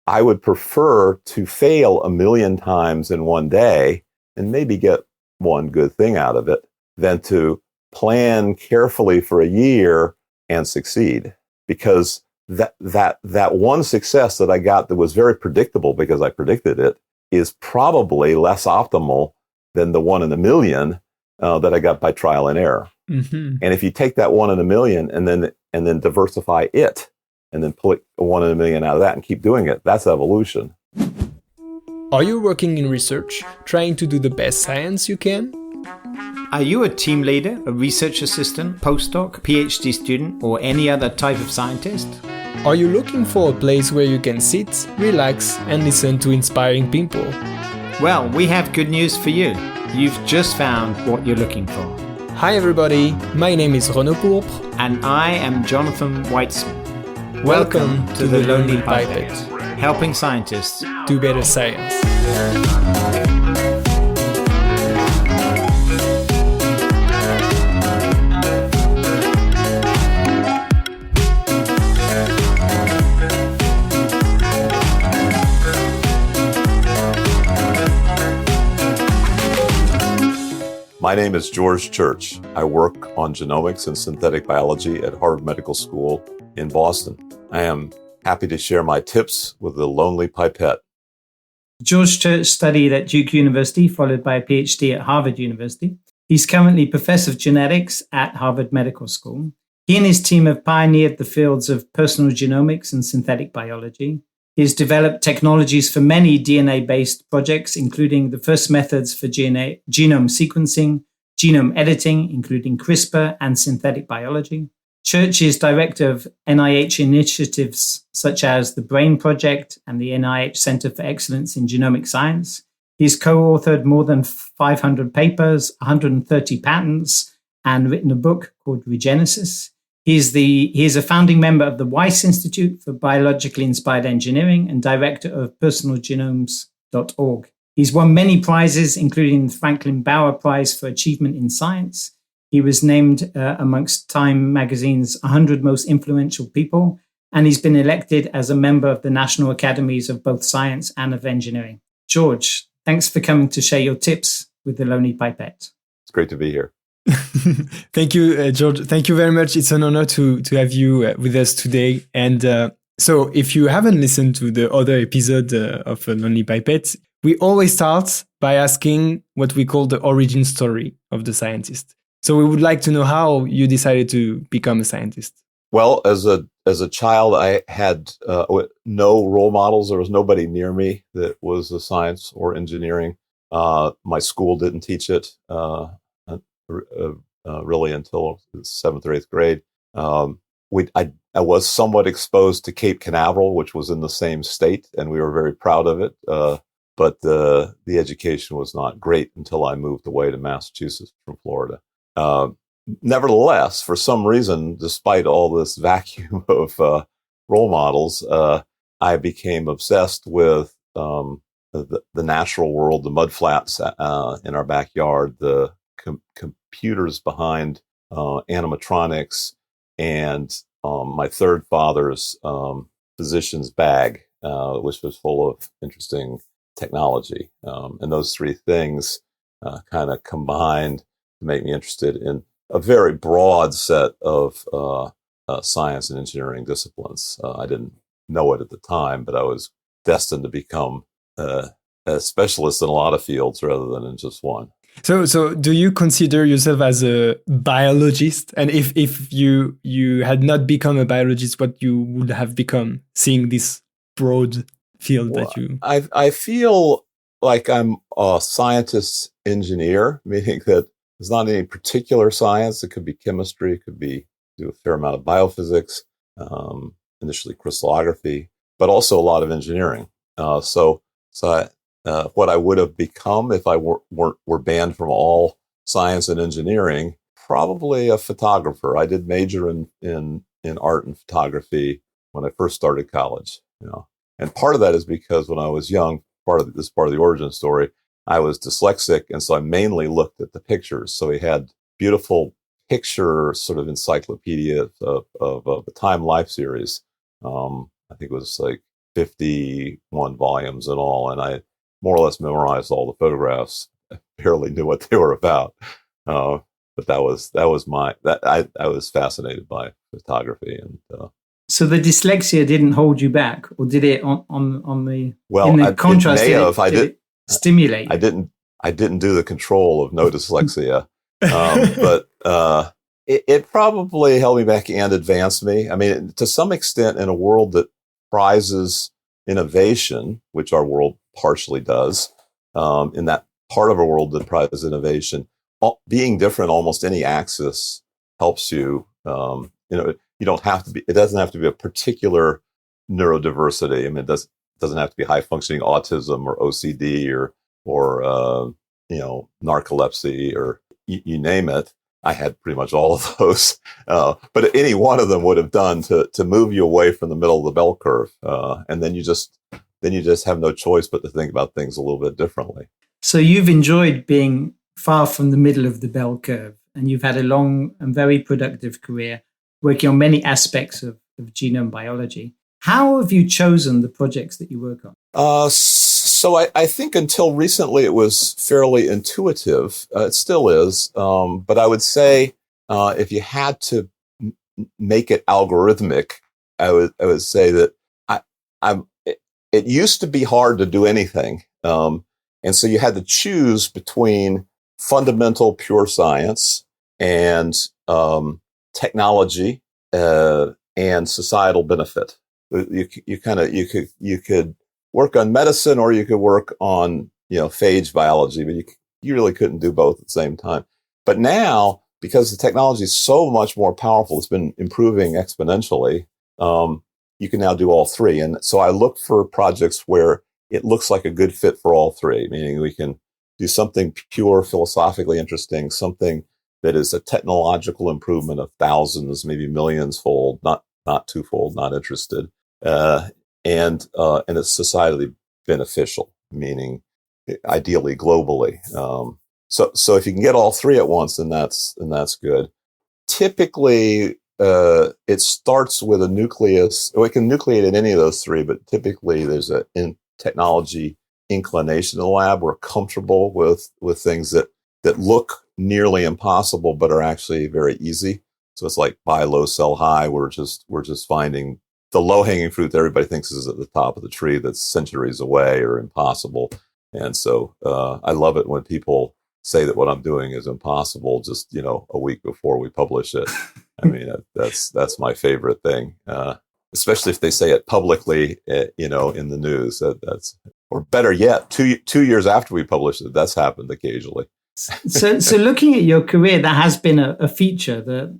I would prefer to fail 1,000,000 times in one day and maybe get one good thing out of it than to plan carefully for a year and succeed. Because that one success that I got that was very predictable because I predicted it is probably less optimal than the 1 in 1,000,000 that I got by trial and error. Mm-hmm. And if you take that 1 in 1,000,000 and then diversify it, and then pull a 1 in 1,000,000 out of that and keep doing it, that's evolution. Are you working in research, trying to do the best science you can? Are you a team leader, a research assistant, postdoc, PhD student, or any other type of scientist? Are you looking for a place where you can sit, relax, and listen to inspiring people? Well, we have good news for you. You've just found what you're looking for. Hi everybody, my name is Renaud Pourpre. And I am Jonathan Weitzman. Welcome to the Lonely Pipette, helping scientists do better science. My name is George Church. I work on genomics and synthetic biology at Harvard Medical School in Boston. I am happy to share my tips with the Lonely Pipette. George Church studied at Duke University, followed by a PhD at Harvard University. He's currently Professor of Genetics at Harvard Medical School. He and his team have pioneered the fields of personal genomics and synthetic biology. He's developed technologies for many DNA-based projects, including the first methods for genome sequencing, genome editing, including CRISPR, and synthetic biology. Church is director of NIH initiatives such as the BRAIN Project and the NIH Center for Excellence in Genomic Science. He's co-authored more than 500 papers, 130 patents, and written a book called Regenesis. He is a founding member of the Weiss Institute for Biologically Inspired Engineering and director of personalgenomes.org. He's won many prizes, including the Franklin Bauer Prize for Achievement in Science. He was named amongst Time magazine's 100 most influential people, and he's been elected as a member of the National Academies of both Science and of Engineering. George, thanks for coming to share your tips with the Lonely Pipette. It's great to be here. Thank you, George. Thank you very much. It's an honor to have you with us today. And so if you haven't listened to the other episode of Lonely Pipette, we always start by asking what we call the origin story of the scientist. So we would like to know how you decided to become a scientist. Well, as a child, I had no role models. There was nobody near me that was a science or engineering. My school didn't teach it really until the 7th or 8th grade. I was somewhat exposed to Cape Canaveral, which was in the same state, and we were very proud of it. But the education was not great until I moved away to Massachusetts from Florida. Nevertheless, for some reason, despite all this vacuum of role models, I became obsessed with the natural world, the mudflats in our backyard, the computers behind animatronics, and my third father's physician's bag, which was full of interesting technology. And those three things kind of combined to make me interested in a very broad set of science and engineering disciplines. I didn't know it at the time, but I was destined to become a specialist in a lot of fields rather than in just one. So do you consider yourself as a biologist? And if you had not become a biologist, what you would have become, seeing this broad field that you... I feel like I'm a scientist engineer, meaning that there's not any particular science. It could be chemistry, it could be do a fair amount of biophysics, initially crystallography, but also a lot of engineering. So what I would have become if I were banned from all science and engineering, probably a photographer. I did major in art and photography when I first started college. And part of that is because when I was young, part of the origin story, I was dyslexic, and so I mainly looked at the pictures. So we had beautiful picture sort of encyclopedia of the Time Life series. I think it was like 51 volumes in all, and I more or less memorized all the photographs. I barely knew what they were about, but that was I was fascinated by photography, and so the dyslexia didn't hold you back, or did it on the well, in the contrast? It may have. Did it stimulate? I didn't do the control of no dyslexia, but it probably held me back and advanced me. I mean, to some extent, in a world that prizes innovation, which our world partially does, in that part of our world that prizes innovation, being different almost any axis helps you. You don't have to be. It doesn't have to be a particular neurodiversity. I mean, it doesn't have to be high functioning autism or OCD or narcolepsy or you name it. I had pretty much all of those, but any one of them would have done to move you away from the middle of the bell curve, and then you just have no choice but to think about things a little bit differently. So you've enjoyed being far from the middle of the bell curve, and you've had a long and very productive career working on many aspects of genome biology. How have you chosen the projects that you work on? So I think until recently it was fairly intuitive. It still is. But I would say if you had to make it algorithmic, I would say that it used to be hard to do anything. And so you had to choose between fundamental pure science and technology and societal benefit. You could work on medicine, or you could work on phage biology, but you really couldn't do both at the same time. But now, because the technology is so much more powerful, it's been improving exponentially. You can now do all three, and so I look for projects where it looks like a good fit for all three. Meaning, we can do something pure, philosophically interesting, something that is a technological improvement of thousands, maybe millions fold, not twofold, not interested. And it's societally beneficial, meaning ideally globally. So if you can get all three at once, then that's good. Typically, it starts with a nucleus. We can nucleate in any of those three, but typically there's a technology inclination in the lab. We're comfortable with things that look nearly impossible, but are actually very easy. So it's like buy low, sell high. We're just finding the low-hanging fruit that everybody thinks is at the top of the tree that's centuries away or impossible. And so I love it when people say that what I'm doing is impossible just, a week before we publish it. I mean, that's my favorite thing, especially if they say it publicly, in the news. That's or better yet, 2 years after we publish it. That's happened occasionally. So looking at your career, that has been a feature,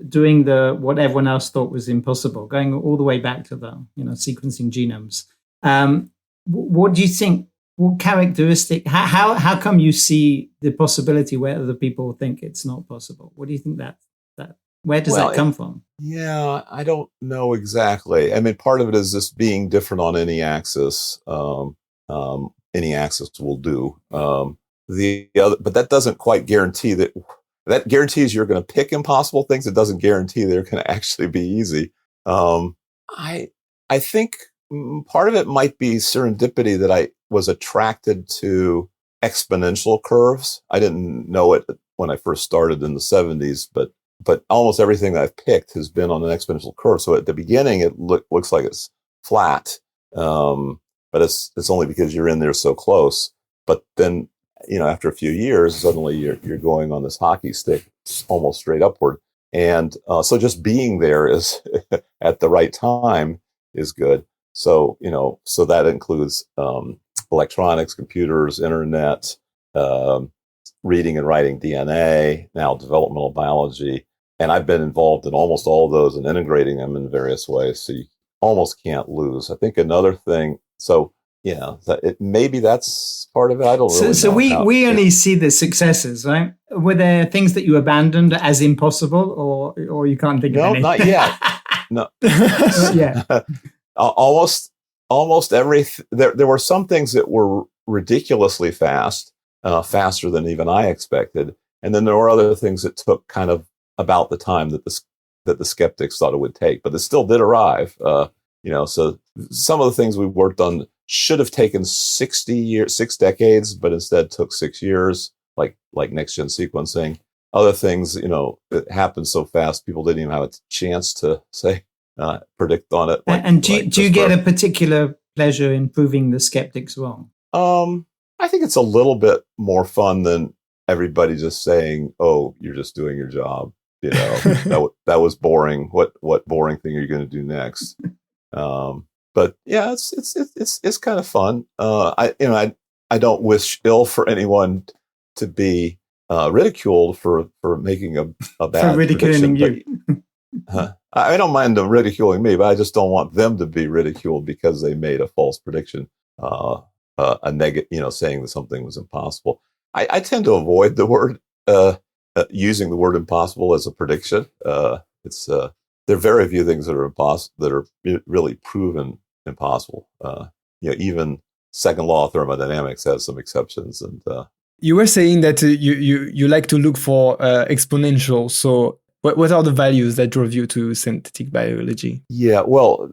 doing what everyone else thought was impossible, going all the way back to the sequencing genomes. What do you think? What characteristic? How come you see the possibility where other people think it's not possible? What do you think that where does that come from? Yeah, I don't know exactly. I mean, part of it is just being different on any axis. Any axis will do. The other, but that doesn't quite guarantee that. That guarantees you're going to pick impossible things. It doesn't guarantee they're going to actually be easy. I think part of it might be serendipity that I was attracted to exponential curves. I didn't know it when I first started in the 70s, but almost everything that I've picked has been on an exponential curve. So at the beginning, it looks like it's flat, but it's only because you're in there so close. But then, after a few years, suddenly you're going on this hockey stick almost straight upward. And so just being there is at the right time is good. So, so that includes electronics, computers, internet, reading and writing DNA, now developmental biology. And I've been involved in almost all of those and integrating them in various ways. So you almost can't lose. I think another thing, maybe that's part of it. I don't really know. So we only see the successes, right? Were there things that you abandoned as impossible, or you can't think of any? No, not yet. No. Yeah. Almost everything. There were some things that were ridiculously fast, faster than even I expected, and then there were other things that took kind of about the time that the skeptics thought it would take, but it still did arrive. So some of the things we worked on should have taken 60 years, 6 decades, but instead took 6 years, like next gen sequencing. Other things, it happened so fast, people didn't even have a chance to say, predict on it. And do you get a particular pleasure in proving the skeptics wrong? I think it's a little bit more fun than everybody just saying, "Oh, you're just doing your job." That was boring. What boring thing are you going to do next? But yeah, it's kind of fun. I don't wish ill for anyone to be ridiculed for making a bad for ridiculing prediction. you. I don't mind them ridiculing me, but I just don't want them to be ridiculed because they made a false prediction, a negative, saying that something was impossible. I tend to avoid the word using the word impossible as a prediction. There are very few things that are impossible that are really proven impossible. Even second law of thermodynamics has some exceptions. And you were saying that you like to look for exponential. So what are the values that drove you to synthetic biology? Yeah, well,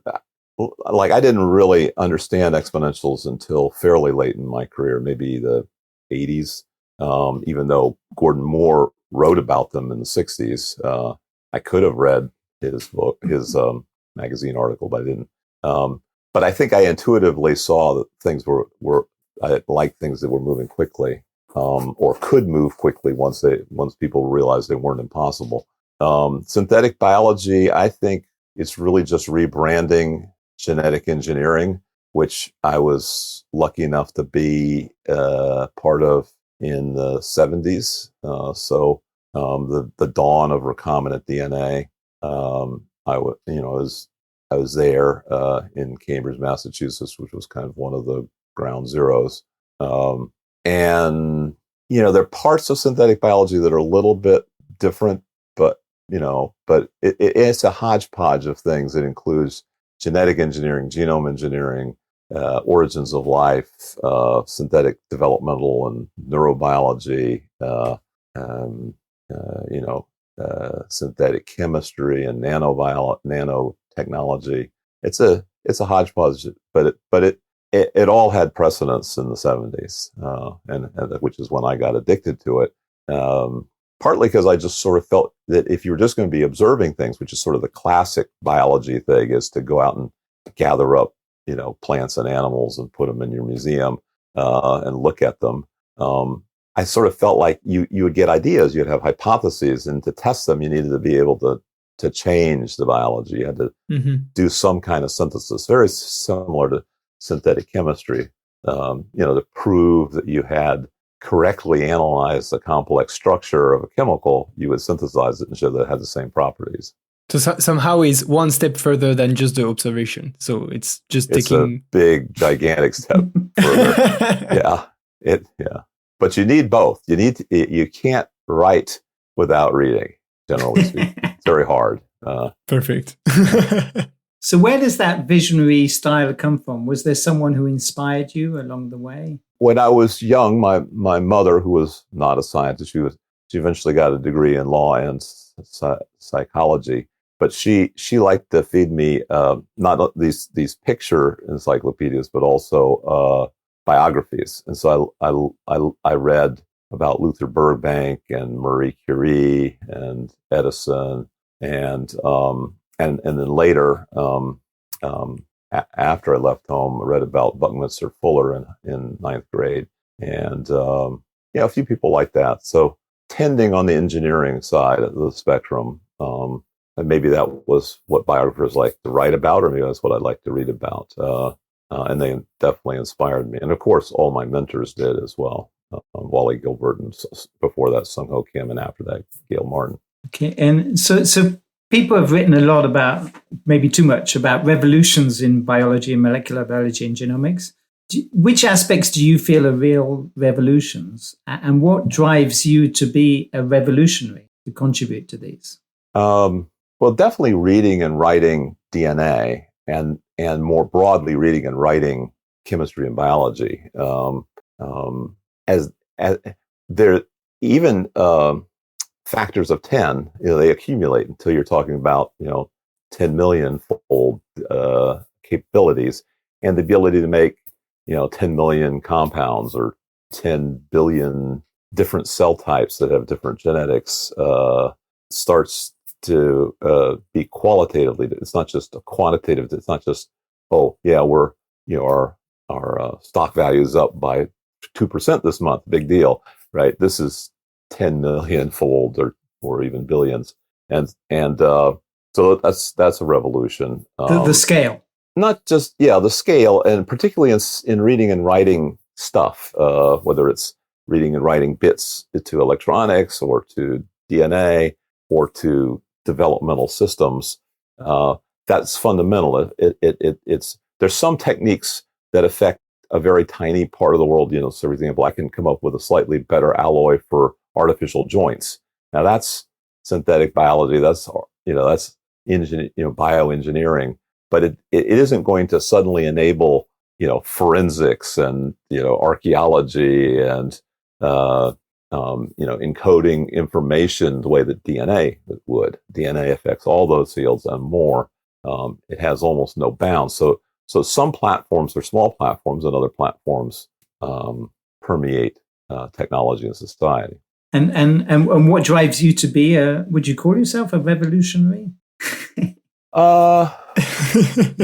I didn't really understand exponentials until fairly late in my career, maybe the 80s. Even though Gordon Moore wrote about them in the 60s, I could have read his book, his magazine article, but I didn't. But I think I intuitively saw that things I liked things that were moving quickly, or could move quickly once people realized they weren't impossible. Synthetic biology, I think it's really just rebranding genetic engineering, which I was lucky enough to be part of in the 70s. So the dawn of recombinant DNA. I was there in Cambridge, Massachusetts, which was kind of one of the ground zeros. And there are parts of synthetic biology that are a little bit different, but it's a hodgepodge of things. It includes genetic engineering, genome engineering, origins of life, synthetic developmental and neurobiology, synthetic chemistry and nanotechnology. It's a hodgepodge, but it all had precedence in the 70s, and which is when I got addicted to it. Partly because I just sort of felt that if you were just going to be observing things, which is sort of the classic biology thing, is to go out and gather up, plants and animals and put them in your museum and look at them. I sort of felt like you would get ideas, you'd have hypotheses, and to test them, you needed to be able to change the biology. You had to do some kind of synthesis, very similar to synthetic chemistry, to prove that you had correctly analyzed the complex structure of a chemical. You would synthesize it and show that it had the same properties. So somehow is one step further than just the observation. So it's taking a big, gigantic step further. Yeah. But you need both. You can't write without reading, generally speaking. It's very hard. Perfect. So where does that visionary style come from? Was there someone who inspired you along the way? When I was young, my mother, who was not a scientist, she eventually got a degree in law and psychology, but she liked to feed me not these picture encyclopedias, but also biographies. And so I read about Luther Burbank and Marie Curie and Edison, and then later, after I left home, I read about Buckminster Fuller in ninth grade, and a few people like that. So tending on the engineering side of the spectrum, and maybe that was what biographers like to write about, or maybe that's what I'd like to read about. And they definitely inspired me, and of course, all my mentors did as well. Wally Gilbert, and before that, Sung Ho Kim, and after that, Gail Martin. Okay, and so people have written a lot about, maybe too much, about revolutions in biology and molecular biology and genomics. Which aspects do you feel are real revolutions, and what drives you to be a revolutionary, to contribute to these? Well, definitely reading and writing DNA, and more broadly, reading and writing chemistry and biology. As there, even factors of 10, they accumulate until you're talking about 10 million fold capabilities, and the ability to make 10 million compounds or 10 billion different cell types that have different genetics starts to be qualitatively. It's not just a quantitative. It's not just, oh yeah, we're our stock value is up by 2% this month. Big deal, right? This is 10 million fold or even billions, and so that's a revolution. The scale, not just the scale, and particularly in reading and writing stuff, whether it's reading and writing bits to electronics or to DNA or to developmental systems. That's fundamental. It's there's some techniques that affect a very tiny part of the world. So for example, I can come up with a slightly better alloy for artificial joints. Now that's synthetic biology. That's bioengineering. But it isn't going to suddenly enable forensics and archaeology and encoding information the way that DNA would. DNA affects all those fields and more. It has almost no bounds. So some platforms are small platforms, and other platforms permeate technology and society. And what drives you to be would you call yourself a revolutionary?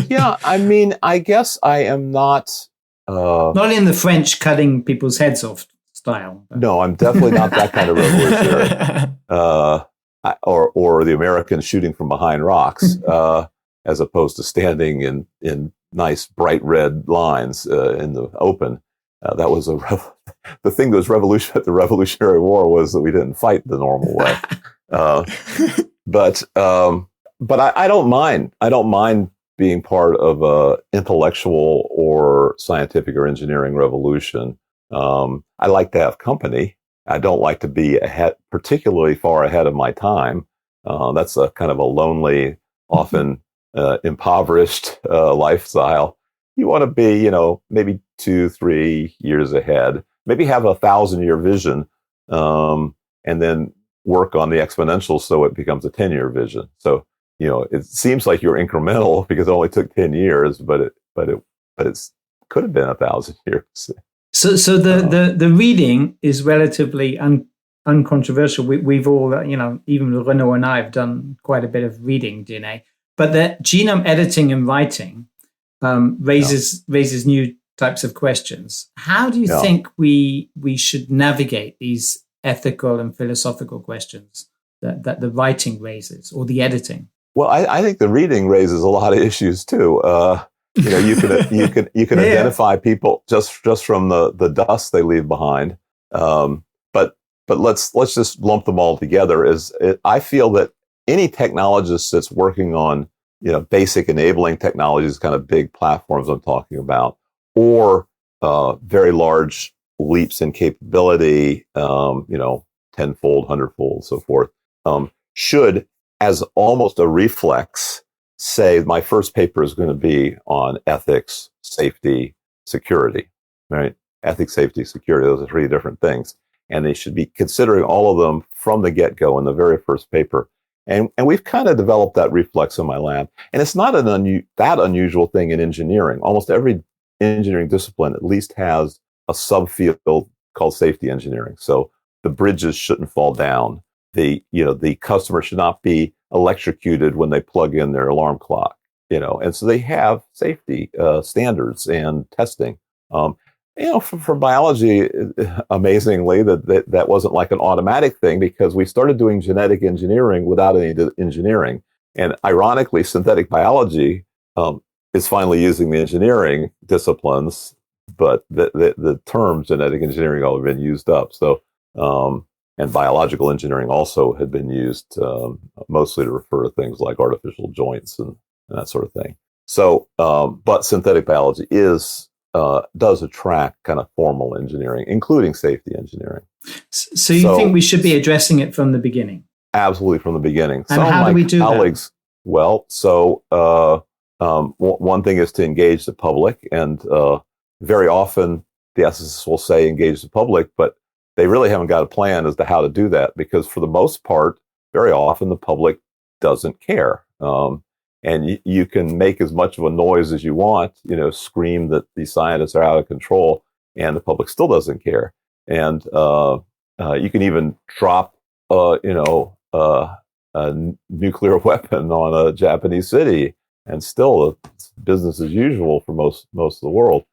Yeah, I mean, I guess I am not. Not in the French cutting people's heads off style. But. No, I'm definitely not that kind of revolutionary. Or the Americans shooting from behind rocks, as opposed to standing in nice bright red lines in the open. That was the thing that was revolution at the Revolutionary War was that we didn't fight the normal way. But I don't mind. I don't mind being part of a intellectual or scientific or engineering revolution. I like to have company. I don't like to be particularly far ahead of my time. That's a kind of a lonely, often impoverished lifestyle. You want to be, maybe 2-3 years ahead. Maybe have 1,000-year vision, and then work on the exponential so it becomes a 10-year vision. So it seems like you're incremental because it only took 10 years, but it could have been 1,000 years. So the reading is relatively uncontroversial. We've all, even Renaud and I have done quite a bit of reading DNA. But the genome editing and writing raises new types of questions. How do you think we should navigate these ethical and philosophical questions that the writing raises or the editing? Well, I think the reading raises a lot of issues too. You can identify people just from the dust they leave behind. But let's just lump them all together. I feel that any technologist that's working on basic enabling technologies, kind of big platforms I'm talking about, or very large leaps in capability, tenfold, hundredfold, so forth, should, as almost a reflex, say my first paper is going to be on ethics, safety, security, right? Ethics, safety, security, those are 3 different things. And they should be considering all of them from the get-go in the very first paper. And we've kind of developed that reflex in my lab. And it's not that unusual thing in engineering. Almost every engineering discipline at least has a subfield called safety engineering. So the bridges shouldn't fall down. The customer should not be electrocuted when they plug in their alarm clock, and so they have safety standards and testing. For biology, amazingly, that wasn't like an automatic thing because we started doing genetic engineering without any engineering. And ironically, synthetic biology is finally using the engineering disciplines, but the term genetic engineering all been used up. So, and biological engineering also had been used mostly to refer to things like artificial joints and that sort of thing. So, but synthetic biology does attract kind of formal engineering, including safety engineering. So you think we should be addressing it from the beginning? Absolutely, from the beginning. And how do we do that? Well, so one thing is to engage the public, and very often the ethicists will say engage the public, but they really haven't got a plan as to how to do that, because for the most part, very often the public doesn't care. and you can make as much of a noise as you want, scream that these scientists are out of control, and the public still doesn't care. And you can even drop, a nuclear weapon on a Japanese city, and still it's business as usual for most of the world.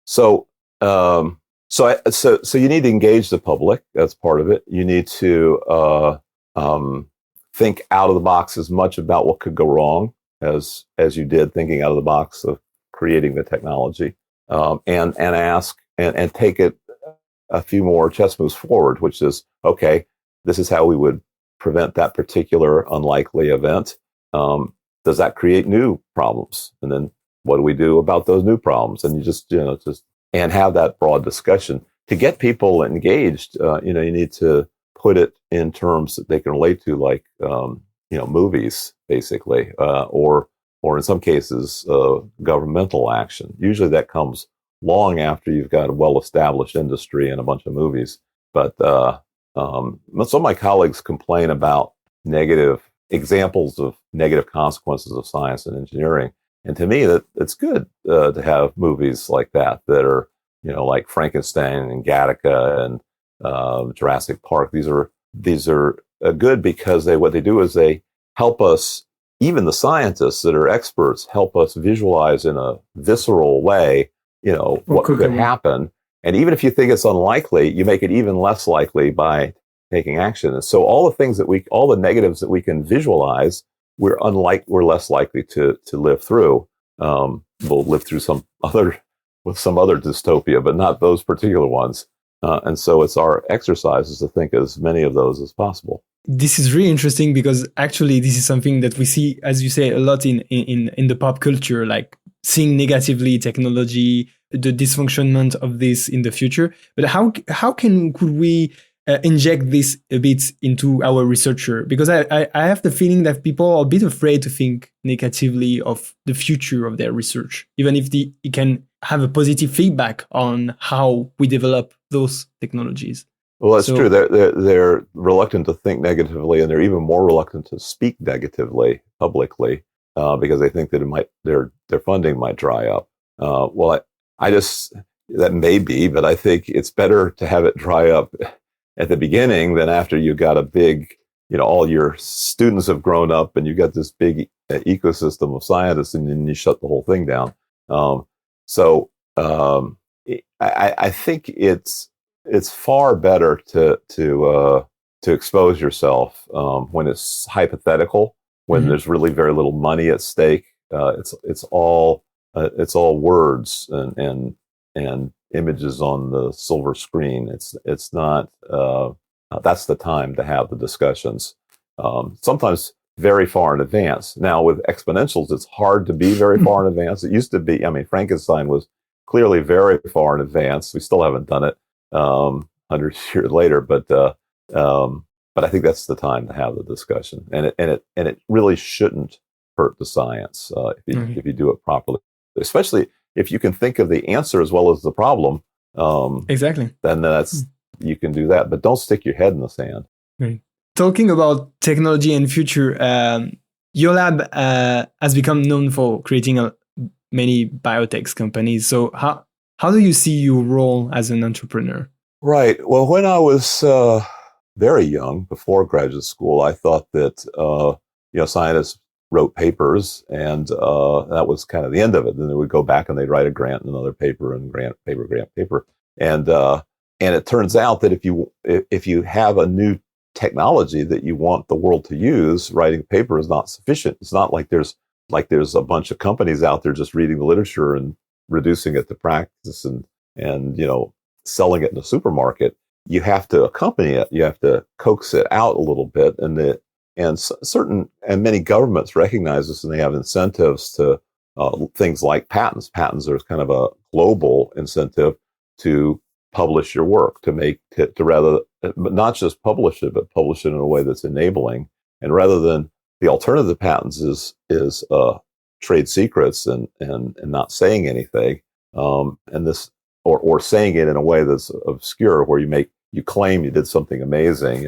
So you need to engage the public. That's part of it. You need to think out of the box as much about what could go wrong as you did thinking out of the box of creating the technology, and ask and take it a few more chess moves forward, which is, okay, this is how we would prevent that particular unlikely event. Does that create new problems? And then what do we do about those new problems? And you just and have that broad discussion. To get people engaged, you need to put it in terms that they can relate to, like, movies, basically, or in some cases, governmental action. Usually that comes long after you've got a well-established industry and a bunch of movies. But some of my colleagues complain about negative examples of negative consequences of science and engineering. And to me, that it's good to have movies like that are, like Frankenstein and Gattaca and Jurassic Park. These are good because what they do is they help us, even the scientists that are experts, help us visualize in a visceral way, what could happen. And even if you think it's unlikely, you make it even less likely by taking action. And so all the negatives that we can visualize, we're less likely to live through. We'll live through some other dystopia, but not those particular ones. And so it's our exercises to think as many of those as possible. This is really interesting because actually this is something that we see, as you say, a lot in the pop culture, like seeing negatively technology, the dysfunctionment of this in the future. But how could we inject this a bit into our researcher? Because I have the feeling that people are a bit afraid to think negatively of the future of their research, even if it can have a positive feedback on how we develop those technologies. Well, that's true. They're reluctant to think negatively, and they're even more reluctant to speak negatively publicly because they think that their funding might dry up. That may be, but I think it's better to have it dry up at the beginning than after you got a big, all your students have grown up and you got this big ecosystem of scientists, and then you shut the whole thing down. I think it's far better to expose yourself when it's hypothetical, when there's really very little money at stake. It's all words and images on the silver screen. It's not. That's the time to have the discussions. Sometimes very far in advance. Now with exponentials, it's hard to be very far in advance. It used to be. Frankenstein was clearly very far in advance. We still haven't done it 100 years later, but I think that's the time to have the discussion, and it really shouldn't hurt the science if you do it properly, especially if you can think of the answer as well as the problem. Exactly. Then you can do that, but don't stick your head in the sand. Right. Talking about technology and future, your lab has become known for creating many biotech companies. So how do you see your role as an entrepreneur? Right. Well, when I was very young, before graduate school, I thought that scientists wrote papers, and that was kind of the end of it. Then they would go back and they'd write a grant, and another paper, and grant paper, and it turns out that if you have a new technology that you want the world to use, writing a paper is not sufficient. It's not like there's a bunch of companies out there just reading the literature and reducing it to practice and selling it in a supermarket. You have to accompany it. You have to coax it out a little bit, and many governments recognize this, and they have incentives to things like patents. Patents are kind of a global incentive to publish your work, but not just publish it, but publish it in a way that's enabling. And rather than the alternative to patents is trade secrets and not saying anything, and this or saying it in a way that's obscure, where you claim you did something amazing.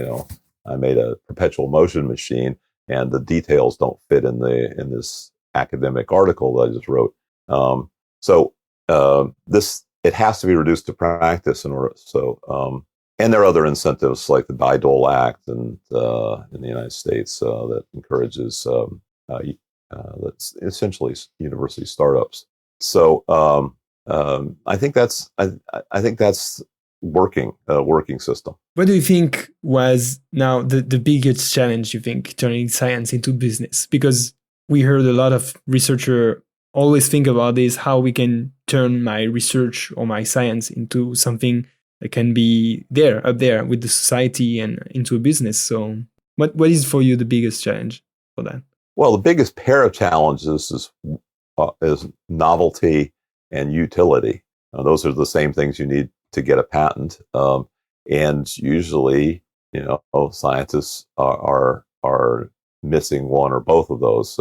I made a perpetual motion machine. and the details don't fit in this academic article that I just wrote. This it has to be reduced to practice in order. And there are other incentives like the Bayh-Dole Act in the United States that encourages that's essentially university startups. So I think that's working system. What do you think was now the biggest challenge, you think, turning science into business? Because we heard a lot of researchers always think about this, how we can turn my research or my science into something that can be up there with the society and into a business. So what is for you the biggest challenge for that? Well, the biggest pair of challenges is novelty and utility. Those are the same things you need to get a patent. And usually, scientists are missing one or both of those.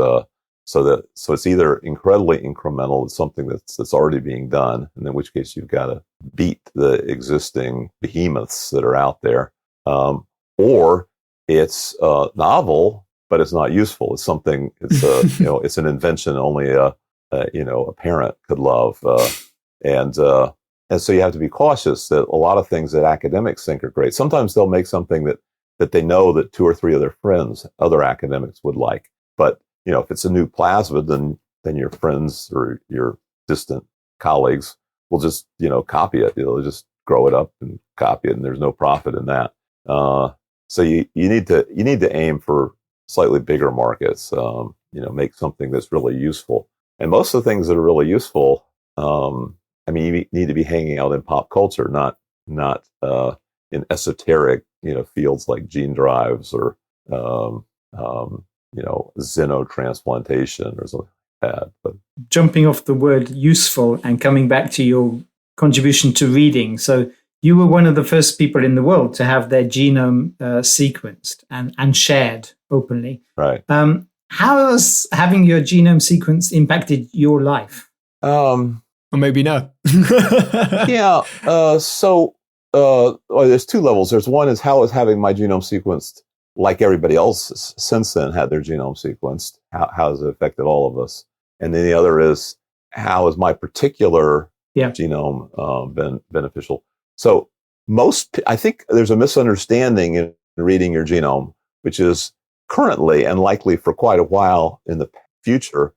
So it's either incredibly incremental, it's something that's already being done, and in which case you've got to beat the existing behemoths that are out there, or it's novel but it's not useful. It's something. It's an invention only a parent could love, and so you have to be cautious that a lot of things that academics think are great. Sometimes they'll make something that they know that 2 or 3 of their friends, other academics, would like, but if it's a new plasmid, then your friends or your distant colleagues will just, copy it. They'll just grow it up and copy it, and there's no profit in that. So you need to aim for slightly bigger markets. Make something that's really useful. And most of the things that are really useful, you need to be hanging out in pop culture, not in esoteric, fields like gene drives or xenotransplantation or something like that. But jumping off the word useful and coming back to your contribution to reading. So you were one of the first people in the world to have their genome sequenced and shared openly. Right. How has having your genome sequenced impacted your life? Or maybe not. Yeah. There's 2 levels. There's one is how is having my genome sequenced like everybody else since then had their genome sequenced. How has it affected all of us? And then the other is how is my particular genome been beneficial? So I think there's a misunderstanding in reading your genome, which is currently and likely for quite a while in the future,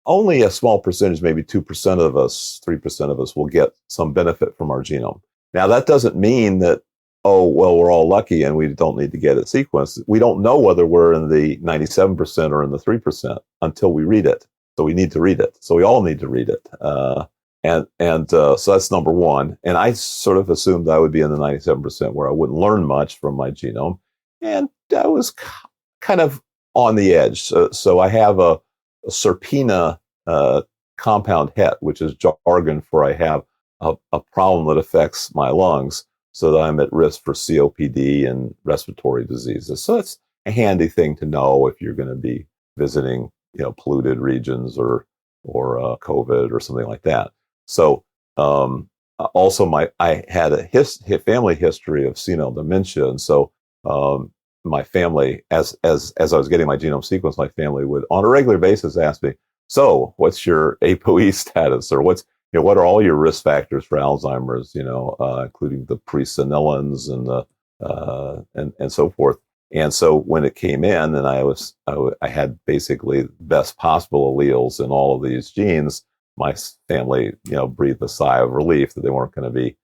only a small percentage, maybe 2% of us, 3% of us will get some benefit from our genome. Now, that doesn't mean that, we're all lucky and we don't need to get it sequenced. We don't know whether we're in the 97% or in the 3% until we read it. So we need to read it. So we all need to read it. So that's number one. And I sort of assumed I would be in the 97% where I wouldn't learn much from my genome. And I was kind of on the edge. So I have a Serpina compound het, which is jargon for I have a problem that affects my lungs, so that I'm at risk for COPD and respiratory diseases. So it's a handy thing to know if you're going to be visiting, polluted regions or COVID or something like that. So also I had a family history of senile dementia, and so my family, as I was getting my genome sequenced, my family would on a regular basis ask me, "So, what's your ApoE status, or what are all your risk factors for Alzheimer's? Including the presenilins and so forth." And so when it came in, and I had basically the best possible alleles in all of these genes, my family, breathed a sigh of relief that they weren't going to be,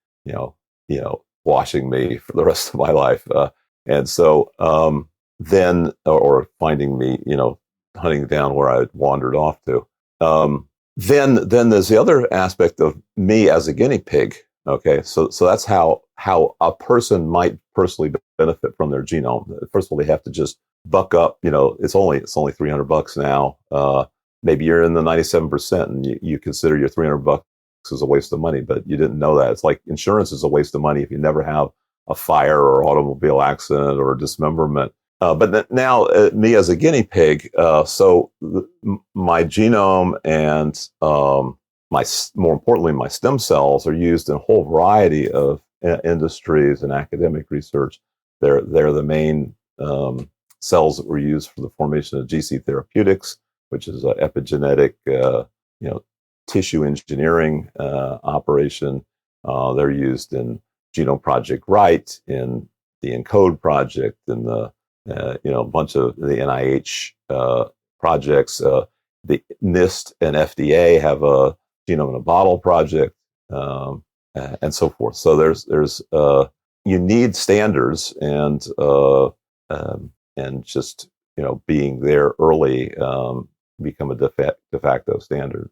washing me for the rest of my life. And so then, or finding me, hunting down where I had wandered off to. Then there's the other aspect of me as a guinea pig. Okay, so that's how a person might personally benefit from their genome. First of all, they have to just buck up. It's only $300 now. Maybe you're in the 97% and you consider your $300 as a waste of money, but you didn't know that. It's like insurance is a waste of money if you never have a fire or automobile accident or dismemberment. But now, me as a guinea pig, my genome and more importantly, my stem cells are used in a whole variety of industries and academic research. They're the main cells that were used for the formation of GC therapeutics, which is an epigenetic, tissue engineering operation. They're used in Genome Project Right, in the ENCODE project, in the a bunch of the NIH projects. The NIST and FDA have a genome in a bottle project, and so forth. So there's you need standards, and just being there early become a de facto standard.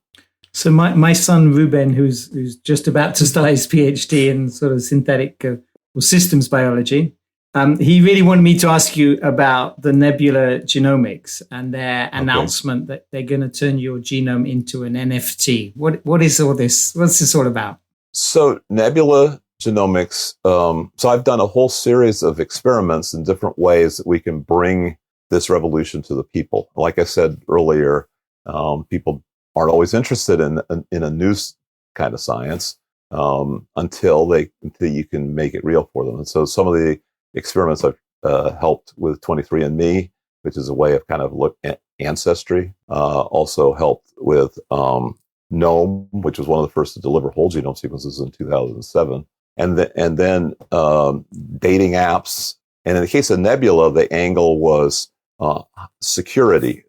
So my son Ruben, who's just about to start his PhD in sort of synthetic or systems biology, he really wanted me to ask you about the Nebula Genomics and their announcement that they're going to turn your genome into an NFT. What is all this? What's this all about? So Nebula Genomics. So I've done a whole series of experiments in different ways that we can bring this revolution to the people. Like I said earlier, people aren't always interested in a new kind of science until you can make it real for them. And so some of the experiments I've helped with 23andMe, which is a way of kind of look at ancestry. Also helped with GNOME, which was one of the first to deliver whole genome sequences in 2007, and then dating apps. And in the case of Nebula, the angle was security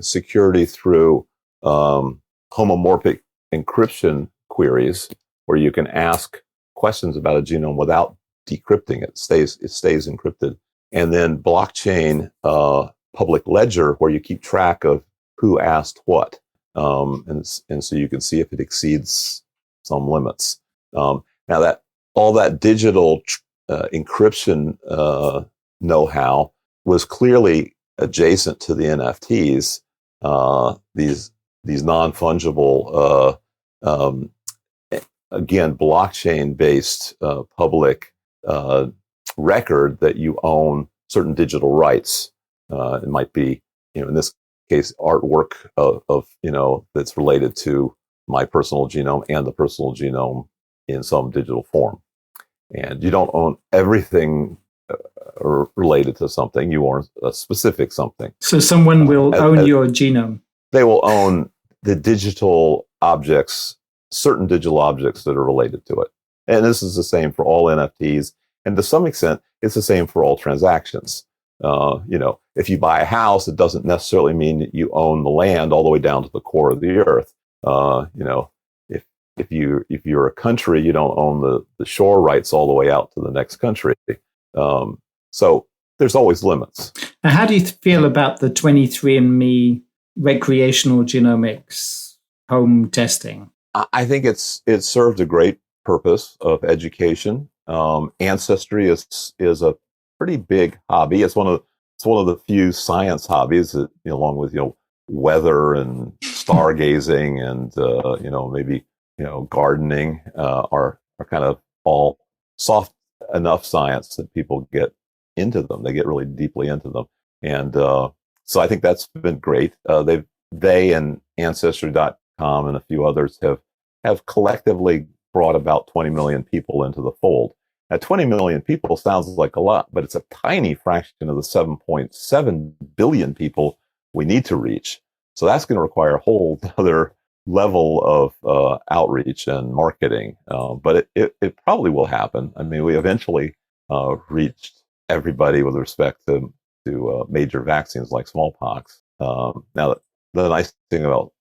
through homomorphic encryption queries, where you can ask questions about a genome without decrypting it. It stays encrypted. And then blockchain public ledger, where you keep track of who asked what. And so you can see if it exceeds some limits. Now that all that digital encryption know-how was clearly adjacent to the NFTs, these non-fungible, again, blockchain-based public record that you own certain digital rights. It might be, in this case, artwork of that's related to my personal genome and the personal genome in some digital form. And you don't own everything related to something. You own a specific something. So someone will own your genome. They will own the digital objects, certain digital objects that are related to it. And this is the same for all NFTs. And to some extent, it's the same for all transactions. If you buy a house, it doesn't necessarily mean that you own the land all the way down to the core of the earth. If you're a country, you don't own the shore rights all the way out to the next country. So there's always limits. Now, how do you feel about the 23andMe recreational genomics home testing? I think it's served a great purpose of education. Ancestry is a pretty big hobby. It's one of the few science hobbies that, along with weather and stargazing and maybe gardening are kind of all soft enough science that people get into them. They get really deeply into them, and so I think that's been great. They and Ancestry.com and a few others have collectively brought about 20 million people into the fold. Now, 20 million people sounds like a lot, but it's a tiny fraction of the 7.7 billion people we need to reach. So that's going to require a whole other level of outreach and marketing. But it probably will happen. I mean, we eventually reached everybody with respect to major vaccines like smallpox. Now, the nice thing about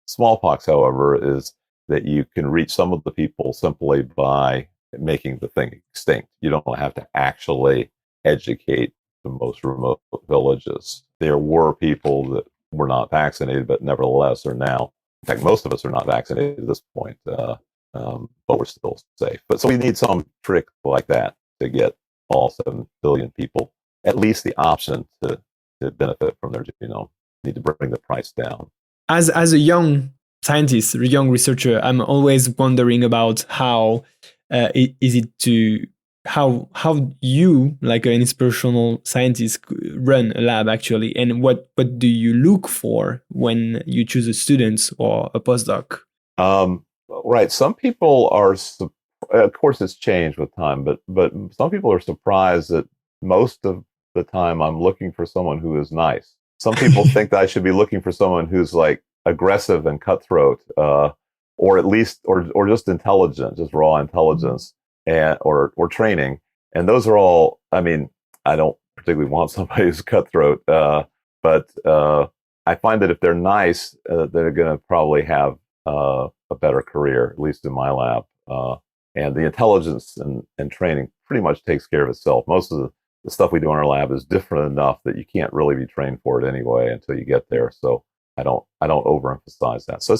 smallpox, however, is that you can reach some of the people simply by making the thing extinct. You don't have to actually educate the most remote villages. There were people that were not vaccinated, but nevertheless are now. In fact, most of us are not vaccinated at this point, but we're still safe. But so we need some trick like that to get all 7 billion people at least the option to benefit from their genome. We need to bring the price down. As a young scientist, a young researcher, I'm always wondering about how you, like an inspirational scientist, run a lab actually, and what do you look for when you choose a student or a postdoc? Right. Some people are, of course, it's changed with time, but some people are surprised that most of the time I'm looking for someone who is nice. Some people think that I should be looking for someone who's like aggressive and cutthroat, or at least, or just intelligent, just raw intelligence, and or training. And those are all. I mean, I don't particularly want somebody who's cutthroat, but I find that if they're nice, they're going to probably have a better career, at least in my lab. And the intelligence and training pretty much takes care of itself. Most of the stuff we do in our lab is different enough that you can't really be trained for it anyway until you get there. So I don't overemphasize that. So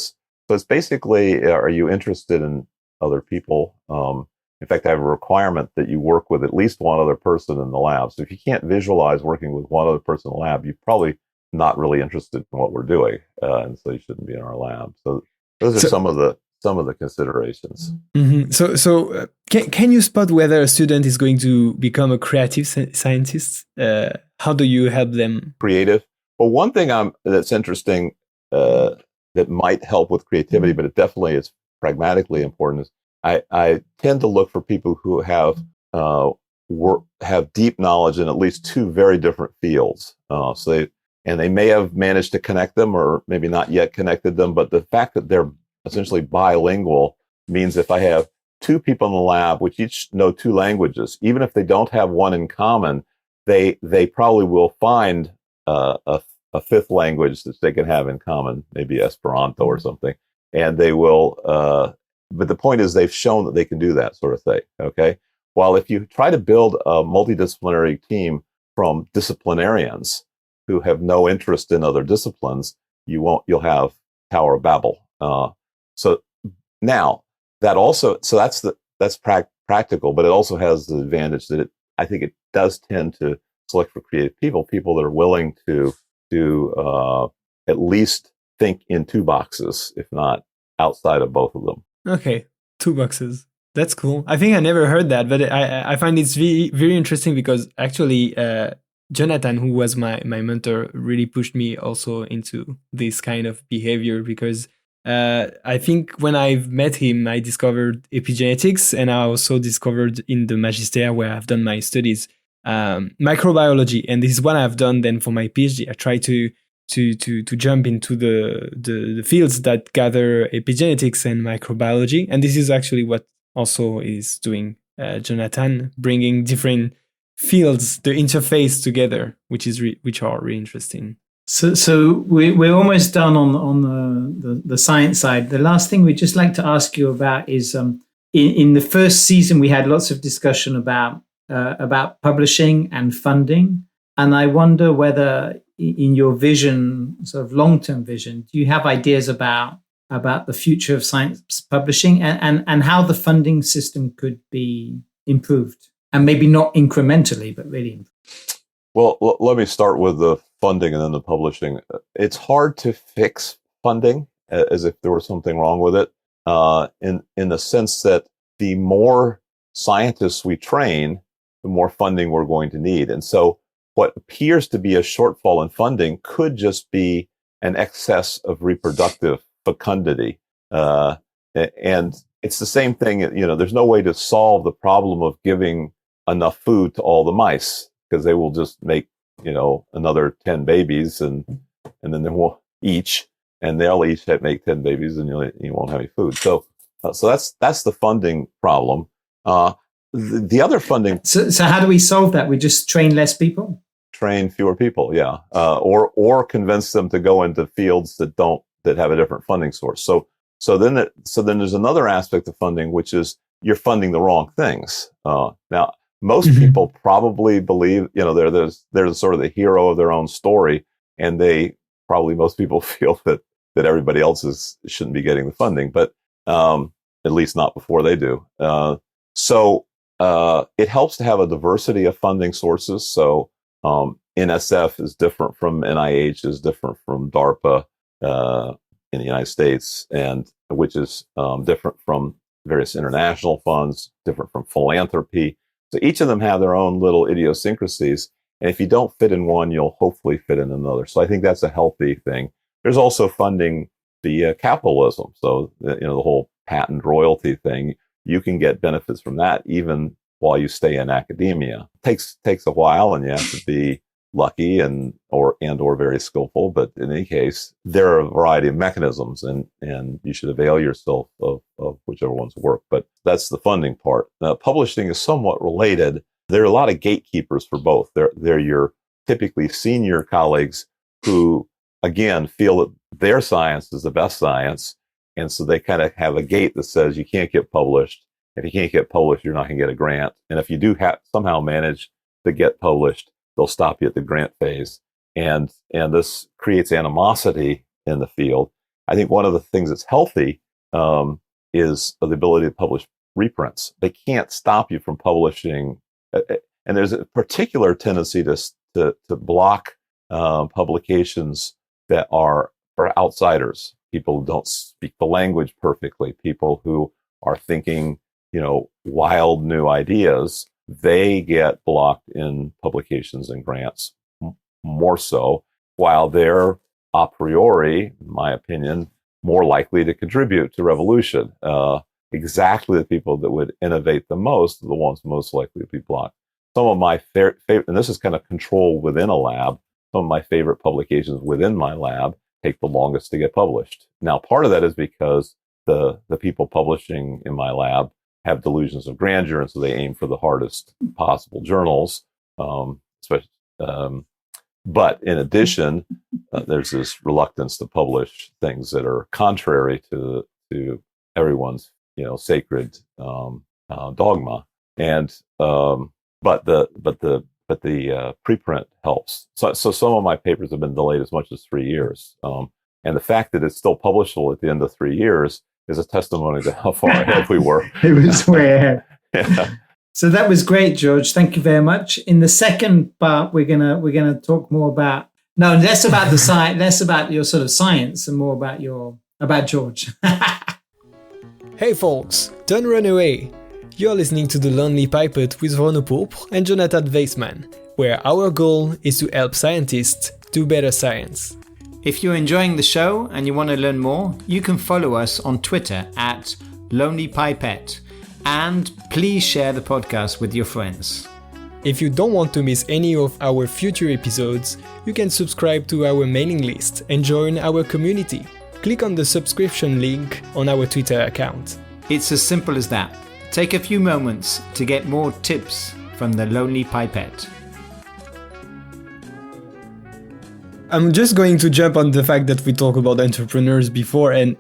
it's basically, are you interested in other people? In fact, I have a requirement that you work with at least one other person in the lab. So if you can't visualize working with one other person in the lab, you're probably not really interested in what we're doing, and so you shouldn't be in our lab. So those are some of the considerations. Mm-hmm. So can you spot whether a student is going to become a creative scientist? How do you help them? Creative. Well, one thing that's interesting that might help with creativity, but it definitely is pragmatically important, is I tend to look for people who have deep knowledge in at least two very different fields. So they may have managed to connect them, or maybe not yet connected them. But the fact that they're essentially bilingual means if I have two people in the lab which each know two languages, even if they don't have one in common, they probably will find a fifth language that they can have in common, maybe Esperanto or something, and they will. But the point is, they've shown that they can do that sort of thing. Okay. While if you try to build a multidisciplinary team from disciplinarians who have no interest in other disciplines, you'll have Tower of Babel. So now that's practical, but it also has the advantage that I think it does tend to select for creative people that are willing to at least think in two boxes, if not outside of both of them. Okay, 2 boxes. That's cool. I think I never heard that, but I find it's very, very interesting because actually Jonathan, who was my mentor, really pushed me also into this kind of behavior because I think when I've met him, I discovered epigenetics, and I also discovered in the Magister where I've done my studies, microbiology. And this is what I've done then for my PhD. I try to jump into the fields that gather epigenetics and microbiology. And this is actually what also is doing Jonathan, bringing different fields, the interface together, which are really interesting. So we're almost done on the science side. The last thing we'd just like to ask you about is in the first season we had lots of discussion about publishing and funding, and I wonder whether in your vision, sort of long-term vision, do you have ideas about the future of science publishing and how the funding system could be improved, and maybe not incrementally, but really improved? Well, let me start with the funding and then the publishing. It's hard to fix funding as if there was something wrong with it, in the sense that the more scientists we train, the more funding we're going to need. And so what appears to be a shortfall in funding could just be an excess of reproductive fecundity. And it's the same thing, there's no way to solve the problem of giving enough food to all the mice, because they will just make, another 10 babies and then they will each, and they'll each make 10 babies and you won't have any food. So that's the funding problem. The other funding. So how do we solve that? We just train less people? Train fewer people. Yeah. Or convince them to go into fields that have a different funding source. So then there's another aspect of funding, which is you're funding the wrong things. Now, most people probably believe, they're sort of the hero of their own story, and most people feel that everybody else shouldn't be getting the funding, but at least not before they do. So it helps to have a diversity of funding sources. So NSF is different from NIH, is different from DARPA in the United States, and which is different from various international funds, different from philanthropy. So each of them have their own little idiosyncrasies. And if you don't fit in one, you'll hopefully fit in another. So I think that's a healthy thing. There's also funding the capitalism. So, the whole patent royalty thing, you can get benefits from that, even while you stay in academia. Takes a while, and you have to be lucky and or very skillful. But in any case, there are a variety of mechanisms, and you should avail yourself of whichever ones work. But that's the funding part. Publishing is somewhat related. There are a lot of gatekeepers for both. They're your typically senior colleagues who, again, feel that their science is the best science. And so they kind of have a gate that says you can't get published. If you can't get published, you're not going to get a grant. And if you do somehow manage to get published, they'll stop you at the grant phase. And this creates animosity in the field. I think one of the things that's healthy is the ability to publish reprints. They can't stop you from publishing. And there's a particular tendency to block publications that are for outsiders, people who don't speak the language perfectly, people who are thinking, wild new ideas. They get blocked in publications and grants more so, while they're a priori, in my opinion, more likely to contribute to revolution. Exactly the people that would innovate the most are the ones most likely to be blocked. Some of my favorite, and this is kind of control within a lab, some of my favorite publications within my lab take the longest to get published. Now, part of that is because the people publishing in my lab have delusions of grandeur, and so they aim for the hardest possible journals. But in addition, there's this reluctance to publish things that are contrary to everyone's sacred dogma. And but the preprint helps. So some of my papers have been delayed as much as 3 years. And the fact that it's still publishable at the end of 3 years is a testimony to how far ahead we were. It was way ahead. Yeah. So that was great, George. Thank you very much. In the second part, we're gonna talk more about less about the science, less about your sort of science, and more about George. Hey folks, don't run away. You're listening to The Lonely Pipette with Renaud Pourpre and Jonathan Weissman, where our goal is to help scientists do better science. If you're enjoying the show and you want to learn more, you can follow us on Twitter at Lonely Pipette, and please share the podcast with your friends. If you don't want to miss any of our future episodes, you can subscribe to our mailing list and join our community. Click on the subscription link on our Twitter account. It's as simple as that. Take a few moments to get more tips from the Lonely Pipette. I'm just going to jump on the fact that we talked about entrepreneurs before, and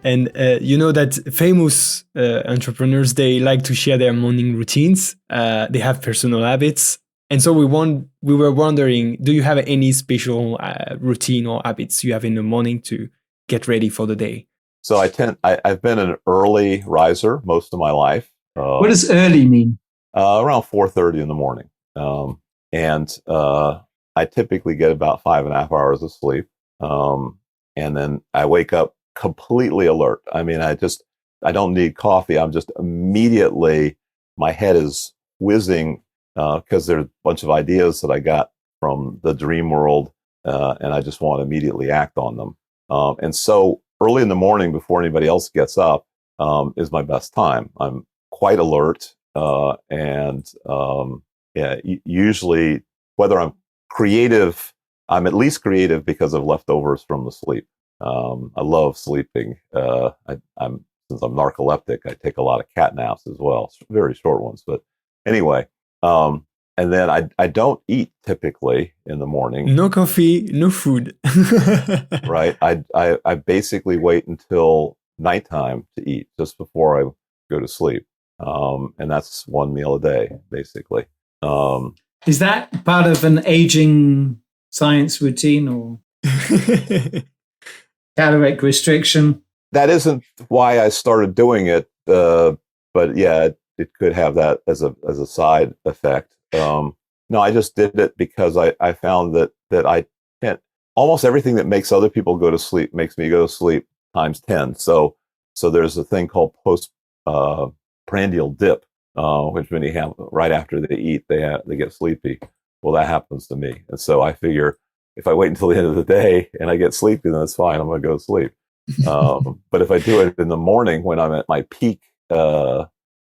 you know that famous entrepreneurs, they like to share their morning routines. They have personal habits, and so we were wondering, do you have any special routine or habits you have in the morning to get ready for the day? So I've been an early riser most of my life. What does early mean? Around 4:30 in the morning, and I typically get about 5.5 hours of sleep. And then I wake up completely alert. I mean, I don't need coffee. I'm just immediately, my head is whizzing, because there are a bunch of ideas that I got from the dream world. And I just want to immediately act on them. And so early in the morning before anybody else gets up, is my best time. I'm quite alert. Usually whether I'm creative, I'm at least creative because of leftovers from the sleep. I love sleeping. Since I'm narcoleptic, I take a lot of cat naps as well, very short ones. But anyway, and then I don't eat typically in the morning. No coffee, no food. Right. I basically wait until nighttime to eat, just before I go to sleep. And that's one meal a day, basically. Is that part of an aging science routine or caloric restriction? That isn't why I started doing it, but yeah, it could have that as a side effect. No, I just did it because I found that I can't. Almost everything that makes other people go to sleep makes me go to sleep times 10. So there's a thing called postprandial dip. Which when you have right after they eat, they get sleepy. Well, that happens to me, and so I figure if I wait until the end of the day and I get sleepy, then it's fine. I'm going to go to sleep. But if I do it in the morning when I'm at my peak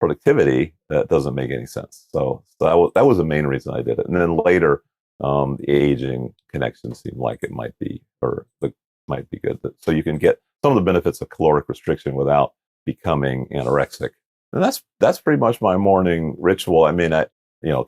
productivity, that doesn't make any sense. So that was the main reason I did it. And then later, the aging connection seemed like it might be good. So you can get some of the benefits of caloric restriction without becoming anorexic. And that's pretty much my morning ritual. I mean, I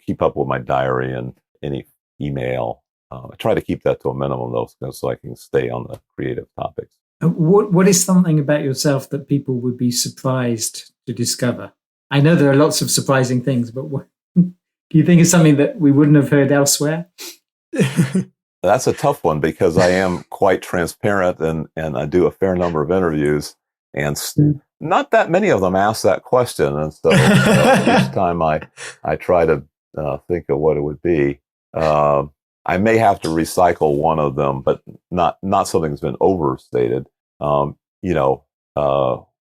keep up with my diary and any email. I try to keep that to a minimum though, so I can stay on the creative topics. What is something about yourself that people would be surprised to discover? I know there are lots of surprising things, but what do you think is something that we wouldn't have heard elsewhere? That's a tough one because I am quite transparent and I do a fair number of interviews, and not that many of them ask that question. And so each time I try to think of what it would be. I may have to recycle one of them, but not something that's been overstated.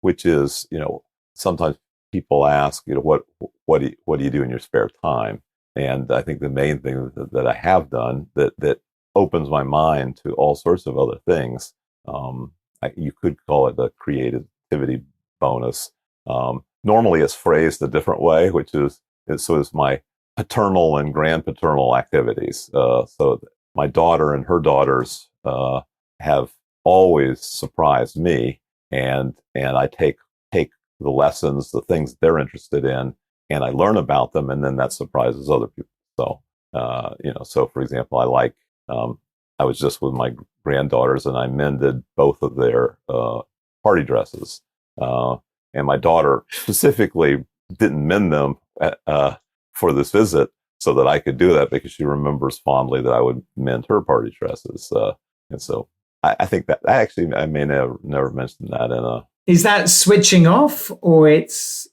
Which is, sometimes people ask, what do you do in your spare time? And I think the main thing that I have done that opens my mind to all sorts of other things. You could call it the creativity bonus. Normally, it's phrased a different way, which is my paternal and grandpaternal activities. So my daughter and her daughters have always surprised me, and I take the lessons, the things they're interested in, and I learn about them, and then that surprises other people. So so for example, I was just with my granddaughters and I mended both of their party dresses, and my daughter specifically didn't mend them for this visit so that I could do that because she remembers fondly that I would mend her party dresses. And so I think that actually, I may never mentioned that in a. Is that switching off, or it's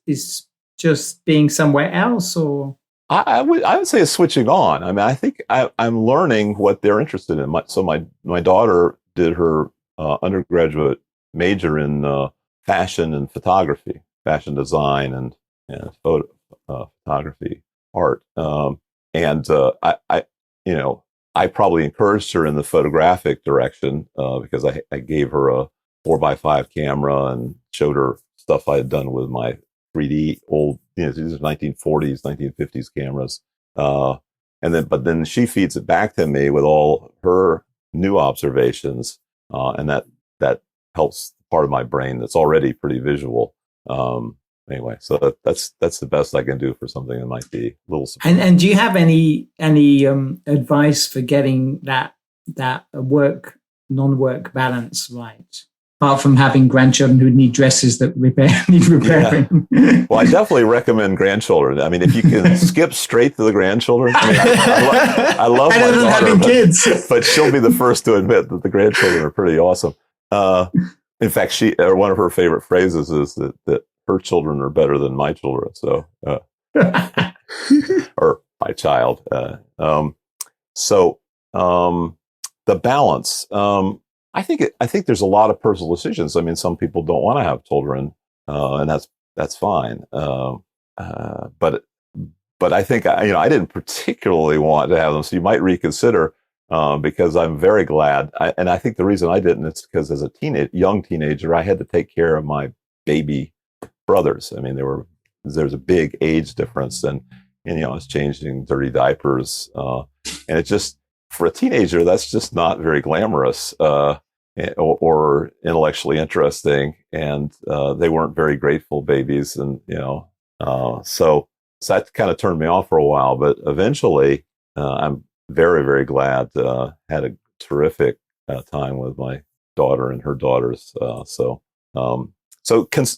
just being somewhere else, or? I would say it's switching on. I mean, I think I'm learning what they're interested in. So my daughter did her undergraduate major in fashion and photography, fashion design and photo photography art. I probably encouraged her in the photographic direction because I gave her a 4x5 camera and showed her stuff I had done with my 3D old, these are 1940s, 1950s cameras. But then she feeds it back to me with all her new observations. And that helps part of my brain that's already pretty visual. Anyway, so that's the best I can do for something that might be a little surprising. And do you have any advice for getting that work non-work balance right? Apart from having grandchildren who need dresses that need repairing. Yeah. Well, I definitely recommend grandchildren. I mean, if you can skip straight to the grandchildren. I mean, I love my daughter, having kids, but she'll be the first to admit that the grandchildren are pretty awesome. In fact, one of her favorite phrases is that her children are better than my children. So, or my child. The balance. I think there's a lot of personal decisions. I mean, some people don't want to have children, and that's fine. But I think I didn't particularly want to have them, so you might reconsider. Because I'm very glad, and I think the reason I didn't is because as a young teenager, I had to take care of my baby brothers. I mean, there's a big age difference, and I was changing dirty diapers, and it just for a teenager that's just not very glamorous or intellectually interesting, and they weren't very grateful babies, and so that kind of turned me off for a while. But eventually, I'm very, very glad. Had a terrific time with my daughter and her daughters. So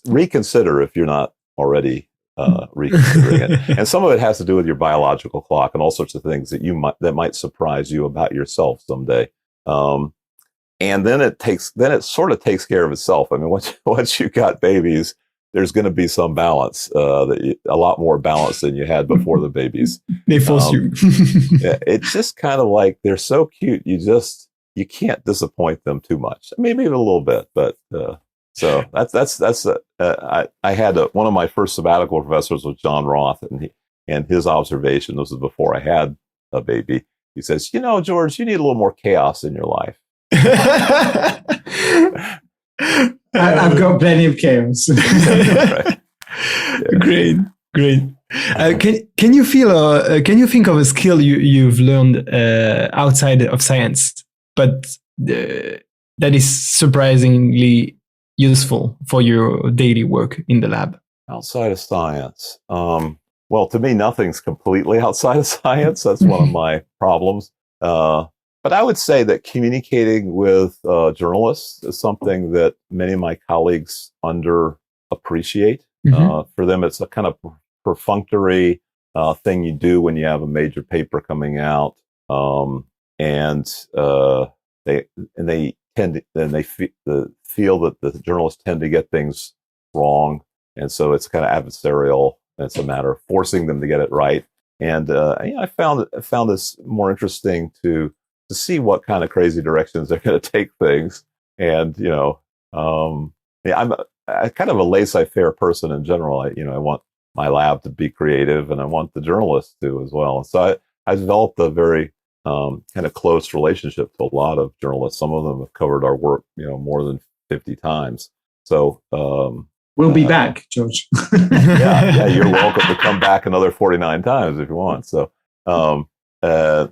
reconsider if you're not already reconsidering it. And some of it has to do with your biological clock and all sorts of things that might surprise you about yourself someday. And then it sort of takes care of itself. I mean, once you got babies, there's going to be some balance, a lot more balance than you had before the babies. They force you. It's just kind of like they're so cute. You can't disappoint them too much. Maybe a little bit, but so I had one of my first sabbatical professors was John Roth, and his observation, this was before I had a baby. He says, George, you need a little more chaos in your life. I've got plenty of chaos. Right. Great, great. Can you think of a skill you've learned outside of science, but that is surprisingly useful for your daily work in the lab? Outside of science, well, to me, nothing's completely outside of science. That's one of my problems. But I would say that communicating with journalists is something that many of my colleagues underappreciate. For them, it's a kind of perfunctory thing you do when you have a major paper coming out, and they feel that the journalists tend to get things wrong, and so it's kind of adversarial. It's a matter of forcing them to get it right. And I found this more interesting to see what kind of crazy directions they're going to take things. And I'm a kind of a laissez-faire person in general. I want my lab to be creative, and I want the journalists to as well. And so I developed a very kind of close relationship to a lot of journalists. Some of them have covered our work, more than 50 times. So we'll be back, George. yeah, you're welcome to come back another 49 times if you want. So, I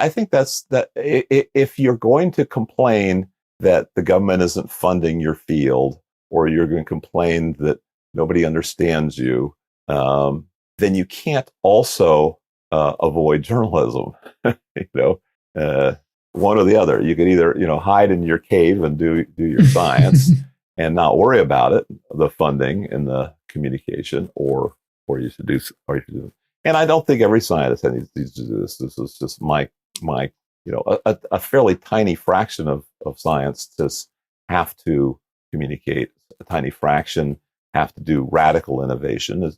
think that if you're going to complain that the government isn't funding your field, or you're going to complain that nobody understands you, then you can't also avoid journalism. One or the other. You could either hide in your cave and do your science and not worry about it, the funding and the communication, or you should do. And I don't think every scientist needs to do this. This is just my a fairly tiny fraction of science just have to communicate. A tiny fraction have to do radical innovation.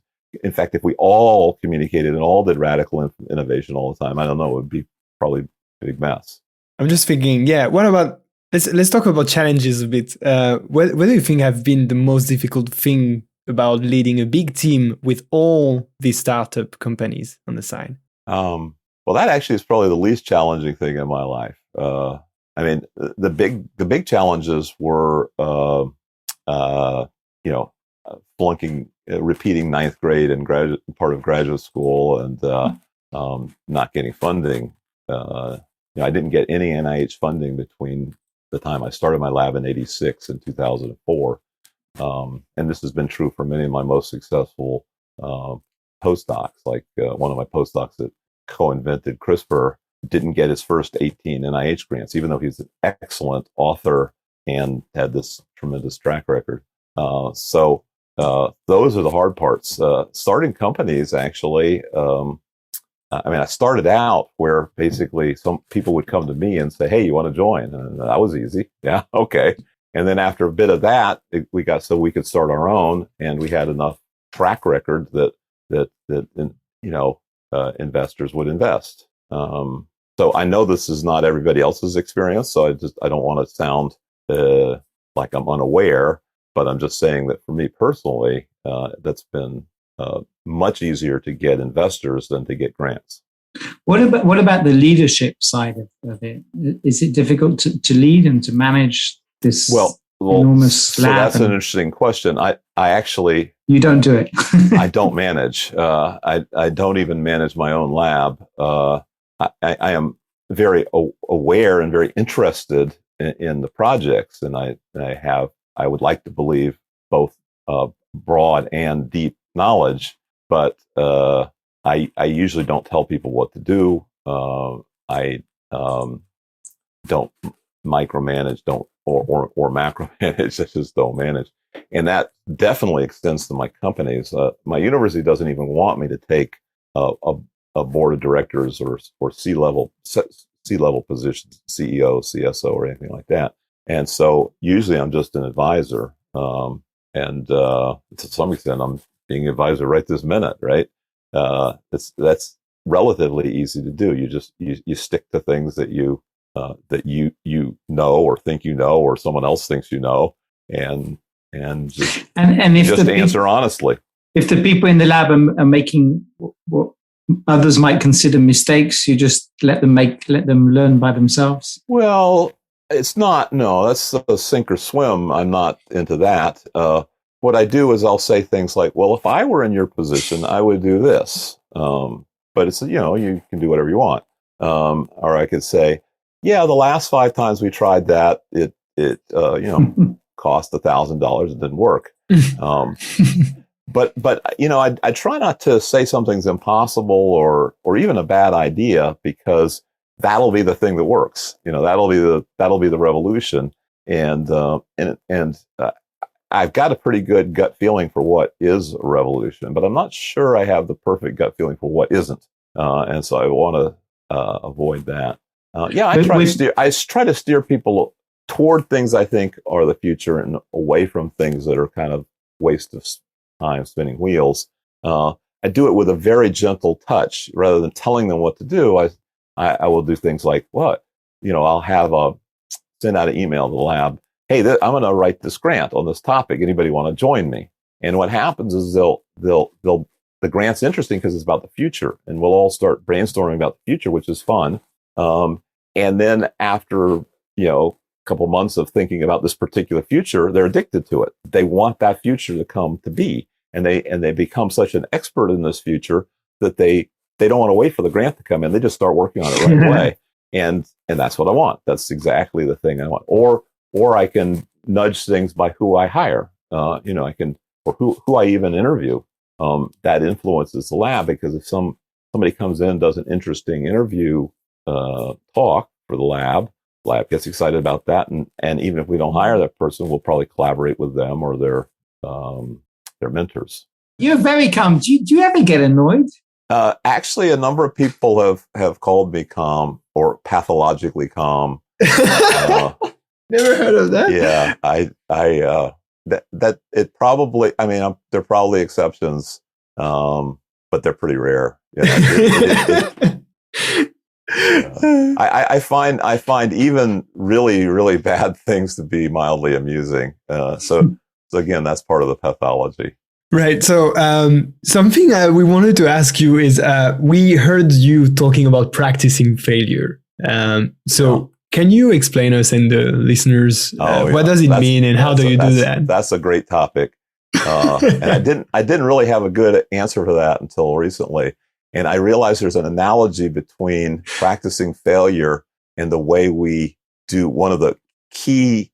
In fact, if we all communicated and all did radical innovation all the time, I don't know, it would be probably a big mess. I'm just thinking, what about, let's talk about challenges a bit. What do you think have been the most difficult thing about leading a big team with all these startup companies on the side? Well, that actually is probably the least challenging thing in my life. The big challenges were, flunking, repeating ninth grade and part of graduate school, and not getting funding. I didn't get any NIH funding between the time I started my lab in '86 and 2004. And this has been true for many of my most successful postdocs. Like one of my postdocs that co-invented CRISPR didn't get his first 18 NIH grants, even though he's an excellent author and had this tremendous track record. So those are the hard parts. Starting companies, actually, I started out where basically some people would come to me and say, "Hey, you want to join?" And that was easy. Yeah, okay. And then after a bit of that, we could start our own, and we had enough track record that investors would invest. So I know this is not everybody else's experience, so I don't want to sound like I'm unaware, but I'm just saying that for me personally, that's been much easier to get investors than to get grants. What about the leadership side of it? Is it difficult to lead and to manage this enormous lab? So that's an interesting question. I actually... You don't do it. I don't manage. I don't even manage my own lab. I am very aware and very interested in the projects, and I would like to believe both broad and deep knowledge, but I usually don't tell people what to do. I don't micromanage, or macromanage. I just don't manage, and that definitely extends to my companies. My university doesn't even want me to take a board of directors or C-level positions, CEO, CSO, or anything like that. And so usually I'm just an advisor. And to some extent, I'm being an advisor right this minute, right? That's relatively easy to do. You stick to things that you know, or think you know, or someone else thinks you know, and just answer honestly. If the people in the lab are making what others might consider mistakes, you just let them learn by themselves. Well, it's not. No, that's a sink or swim. I'm not into that. what I do is I'll say things like, well, if I were in your position, I would do this. But it's, you can do whatever you want. Or I could say, yeah, the last 5 times we tried that, it cost $1,000. It didn't work. But I try not to say something's impossible or even a bad idea, because that'll be the thing that works. That'll be the revolution. And I've got a pretty good gut feeling for what is a revolution, but I'm not sure I have the perfect gut feeling for what isn't. And so I want to avoid that. I try to steer people toward things I think are the future and away from things that are kind of waste of time spinning wheels. I do it with a very gentle touch rather than telling them what to do. I will do things like I'll send out an email to the lab. Hey, I'm going to write this grant on this topic. Anybody want to join me? And what happens is the grant's interesting because it's about the future, and we'll all start brainstorming about the future, which is fun. And then after a couple months of thinking about this particular future, they're addicted to it. They want that future to come to be, and they become such an expert in this future that they don't want to wait for the grant to come in. They just start working on it right away. And that's what I want. That's exactly the thing I want. Or I can nudge things by who I hire. I can, or who I even interview. That influences the lab, because if somebody comes in, does an interesting interview talk for the lab gets excited about that, and even if we don't hire that person, we'll probably collaborate with them or their mentors. You're very calm. Do you ever get annoyed? Actually, a number of people have called me calm or pathologically calm. Never heard of that. Yeah, that it probably. I mean, there are probably exceptions, but they're pretty rare. I find even really, really bad things to be mildly amusing. So again, that's part of the pathology. Right. So something we wanted to ask you is we heard you talking about practicing failure. Can you explain us and the listeners what does it mean and how do you do that? That's a great topic, and I didn't really have a good answer for that until recently. And I realized there's an analogy between practicing failure and the way we do one of the key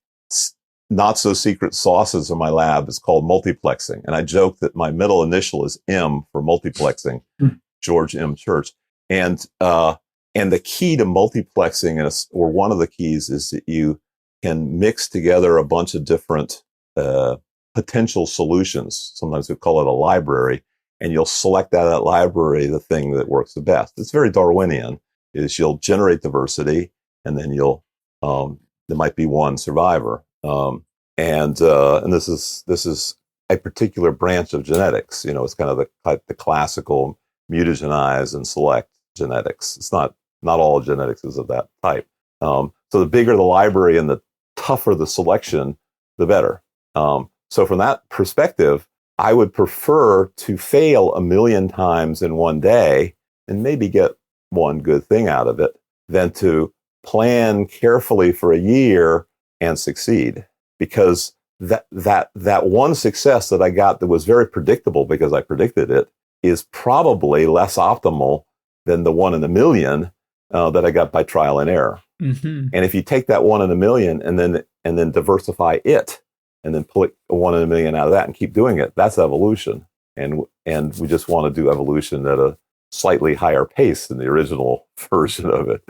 not so secret sauces in my lab is called multi-plexing. And I joke that my middle initial is M for multiplexing, George M. Church. And the key to multiplexing, or one of the keys, is that you can mix together a bunch of different potential solutions. Sometimes we call it a library. And you'll select out of that library the thing that works the best. It's very Darwinian. Is you'll generate diversity, and then there might be one survivor. And this is a particular branch of genetics. It's kind of the classical mutagenize and select genetics. It's not all genetics is of that type. So the bigger the library and the tougher the selection, the better. So from that perspective, I would prefer to fail 1 million times in one day and maybe get one good thing out of it than to plan carefully for a year and succeed. Because that one success that I got that was very predictable because I predicted it is probably less optimal than the 1 in a million that I got by trial and error. Mm-hmm. And if you take that 1 in a million and then diversify it, and then pull 1 in a million out of that and keep doing it, that's evolution. And we just want to do evolution at a slightly higher pace than the original version of it.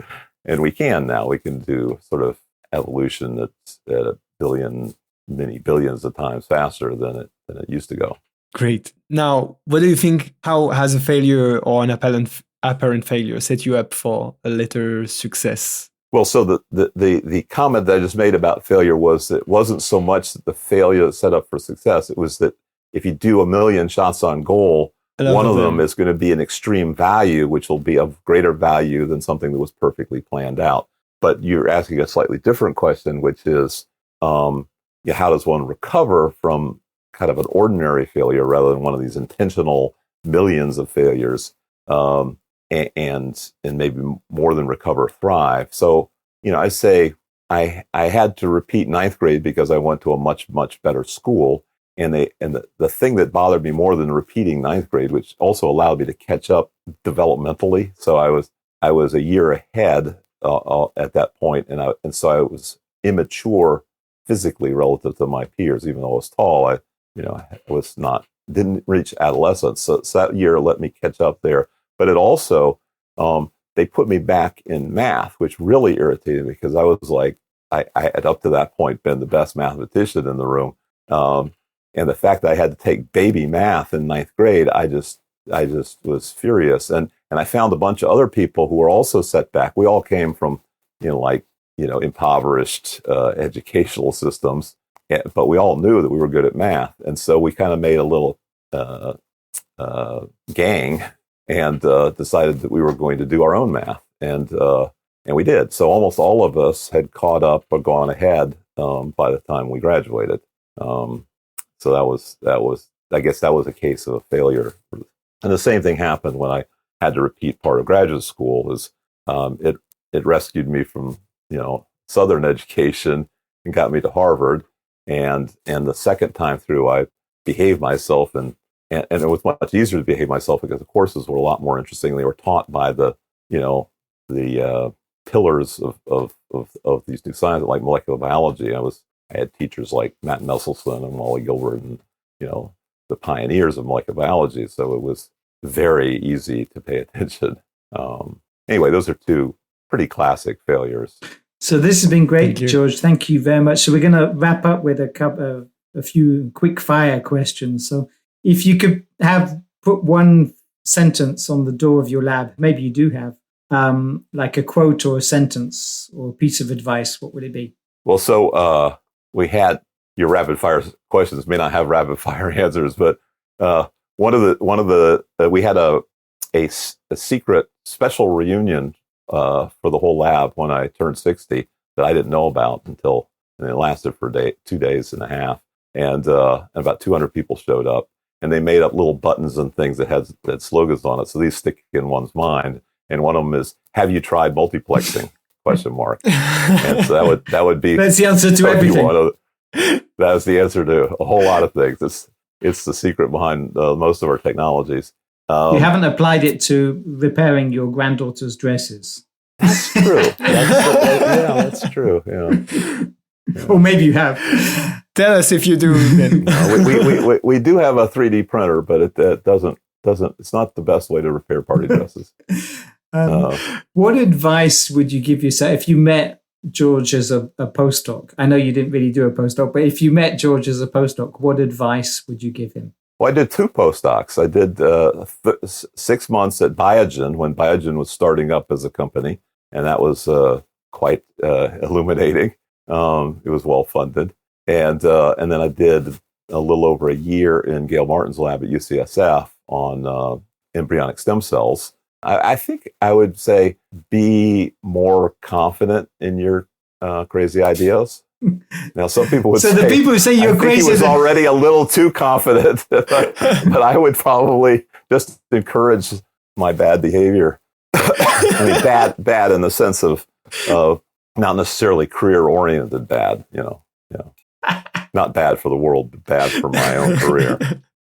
And we can now. We can do sort of evolution that's at a billion, many billions of times faster than it used to go. Great. Now, what do you think? How has a failure or an apparent failure set you up for a later success? Well, so the comment that I just made about failure was that it wasn't so much that the failure set up for success. It was that if you do 1 million shots on goal, one of them is going to be an extreme value, which will be of greater value than something that was perfectly planned out. But you're asking a slightly different question, which is, how does one recover from kind of an ordinary failure rather than one of these intentional millions of failures? And maybe more than recover, thrive. So, I say I had to repeat 9th grade because I went to a much, much better school. the thing that bothered me more than repeating ninth grade, which also allowed me to catch up developmentally. So I was a year ahead at that point, and so I was immature physically relative to my peers. Even though I was tall, I was not, didn't reach adolescence. So that year let me catch up there. But it also, they put me back in math, which really irritated me because I was like, I had up to that point been the best mathematician in the room. And the fact that I had to take baby math in ninth grade, I just was furious. And I found a bunch of other people who were also set back. We all came from, impoverished educational systems, but we all knew that we were good at math. And so we kind of made a little gang and decided that we were going to do our own math. And we did. So almost all of us had caught up or gone ahead by the time we graduated. So I guess that was a case of a failure. And the same thing happened when I had to repeat part of graduate school. It rescued me from, Southern education and got me to Harvard. And the second time through, I behaved myself and it was much easier to behave myself because the courses were a lot more interesting. They were taught by the pillars of these new sciences, like molecular biology. I had teachers like Matt Messelson and Wally Gilbert and, the pioneers of molecular biology. So it was very easy to pay attention. Anyway, those are two pretty classic failures. So this has been great, George. Thank you very much. So we're going to wrap up with a few quick fire questions. So if you could put one sentence on the door of your lab, maybe you do have, like a quote or a sentence or a piece of advice, what would it be? Well, so we had your rapid fire questions may not have rapid fire answers, but one of the we had a secret special reunion for the whole lab when I turned 60 that I didn't know about and it lasted for 2 days and a half, and about 200 people showed up, and they made up little buttons and things that had slogans on it, so these stick in one's mind. And one of them is, "Have you tried multi-plexing?" ? And so that would be that's the answer to everything. That's the answer to a whole lot of things. It's the secret behind most of our technologies. You haven't applied it to repairing your granddaughter's dresses. That's true. That's true. Yeah. Or maybe you have. Tell us if you do. Then. We do have a 3D printer, but it doesn't. It's not the best way to repair party dresses. What advice would you give yourself if you met George as a postdoc? I know you didn't really do a postdoc, but if you met George as a postdoc, what advice would you give him? Well, I did 2 postdocs. I did 6 months at Biogen when Biogen was starting up as a company, and that was quite illuminating. It was well funded, and then I did a little over a year in Gail Martin's lab at UCSF on embryonic stem cells. I think I would say be more confident in your crazy ideas. Now, some people would say... So the people who say you're crazy... he was already a little too confident, but I would probably just encourage my bad behavior. I mean, bad in the sense of not necessarily career-oriented bad, Not bad for the world, but bad for my own career.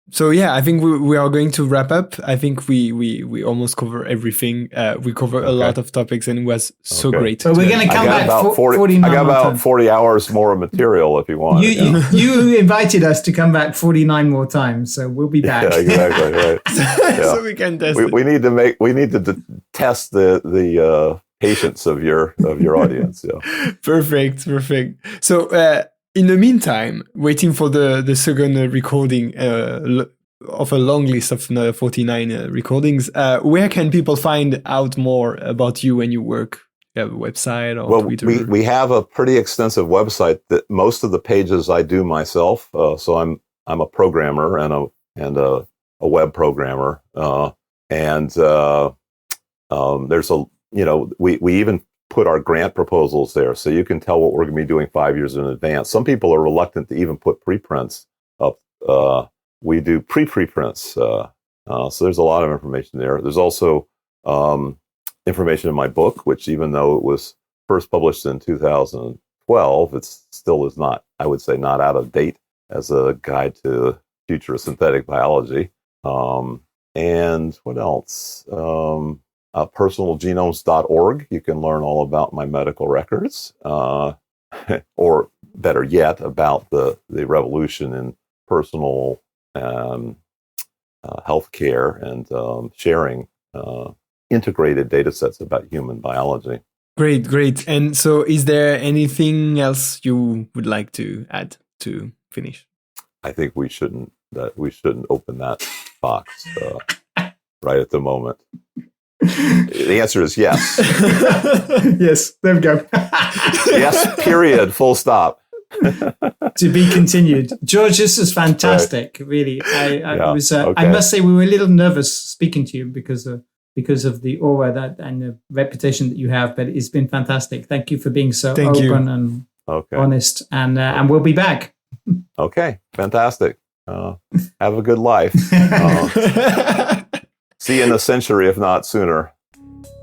So yeah, I think we are going to wrap up. I think we almost cover everything. We cover a lot of topics, and it was so great. So we're going to come back about 40 hours more of material if you want. You invited us to come back 49 more times, so we'll be back. Yeah, exactly. Right. Yeah. So we can test. We need to test the patience of your audience. Yeah. Perfect. So. In the meantime, waiting for the second recording of a long list of 49 recordings, where can people find out more about you and your work? You have a website or Twitter? We have a pretty extensive website that most of the pages I do myself. So I'm a programmer and a web programmer, and there's we even put our grant proposals there, so you can tell what we're going to be doing 5 years in advance. Some people are reluctant to even put preprints up. We do preprints, so there's a lot of information there. There's also information in my book, which even though it was first published in 2012, it still is not, I would say, not out of date. as a guide to future of synthetic biology. And what else? Personalgenomes.org. You can learn all about my medical records, or better yet, about the revolution in personal healthcare and sharing integrated data sets about human biology. Great. And so is there anything else you would like to add to finish? I think we shouldn't open that box right at the moment. The answer is yes. Yes, there we go. Yes, period, full stop. To be continued. George, this is fantastic, really. I okay. must say we were a little nervous speaking to you because of the aura and the reputation that you have, but it's been fantastic. Thank you for being so open and honest, and we'll be back. Okay, fantastic. Have a good life. See you in a century, if not sooner.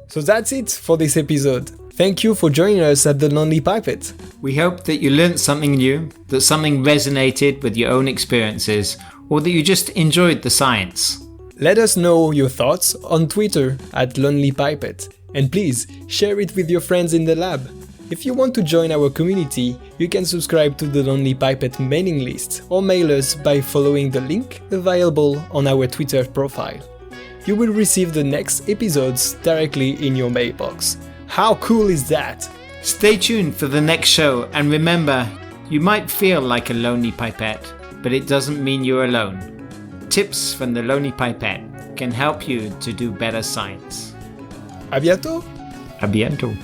So that's it for this episode. Thank you for joining us at the Lonely Pipette. We hope that you learnt something new, that something resonated with your own experiences, or that you just enjoyed the science. Let us know your thoughts on Twitter at Lonely Pipette, and please share it with your friends in the lab. If you want to join our community, you can subscribe to the Lonely Pipette mailing list or mail us by following the link available on our Twitter profile. You will receive the next episodes directly in your mailbox. How cool is that? Stay tuned for the next show, and remember, you might feel like a lonely pipette, but it doesn't mean you're alone. Tips from the Lonely Pipette can help you to do better science. À bientôt! À bientôt!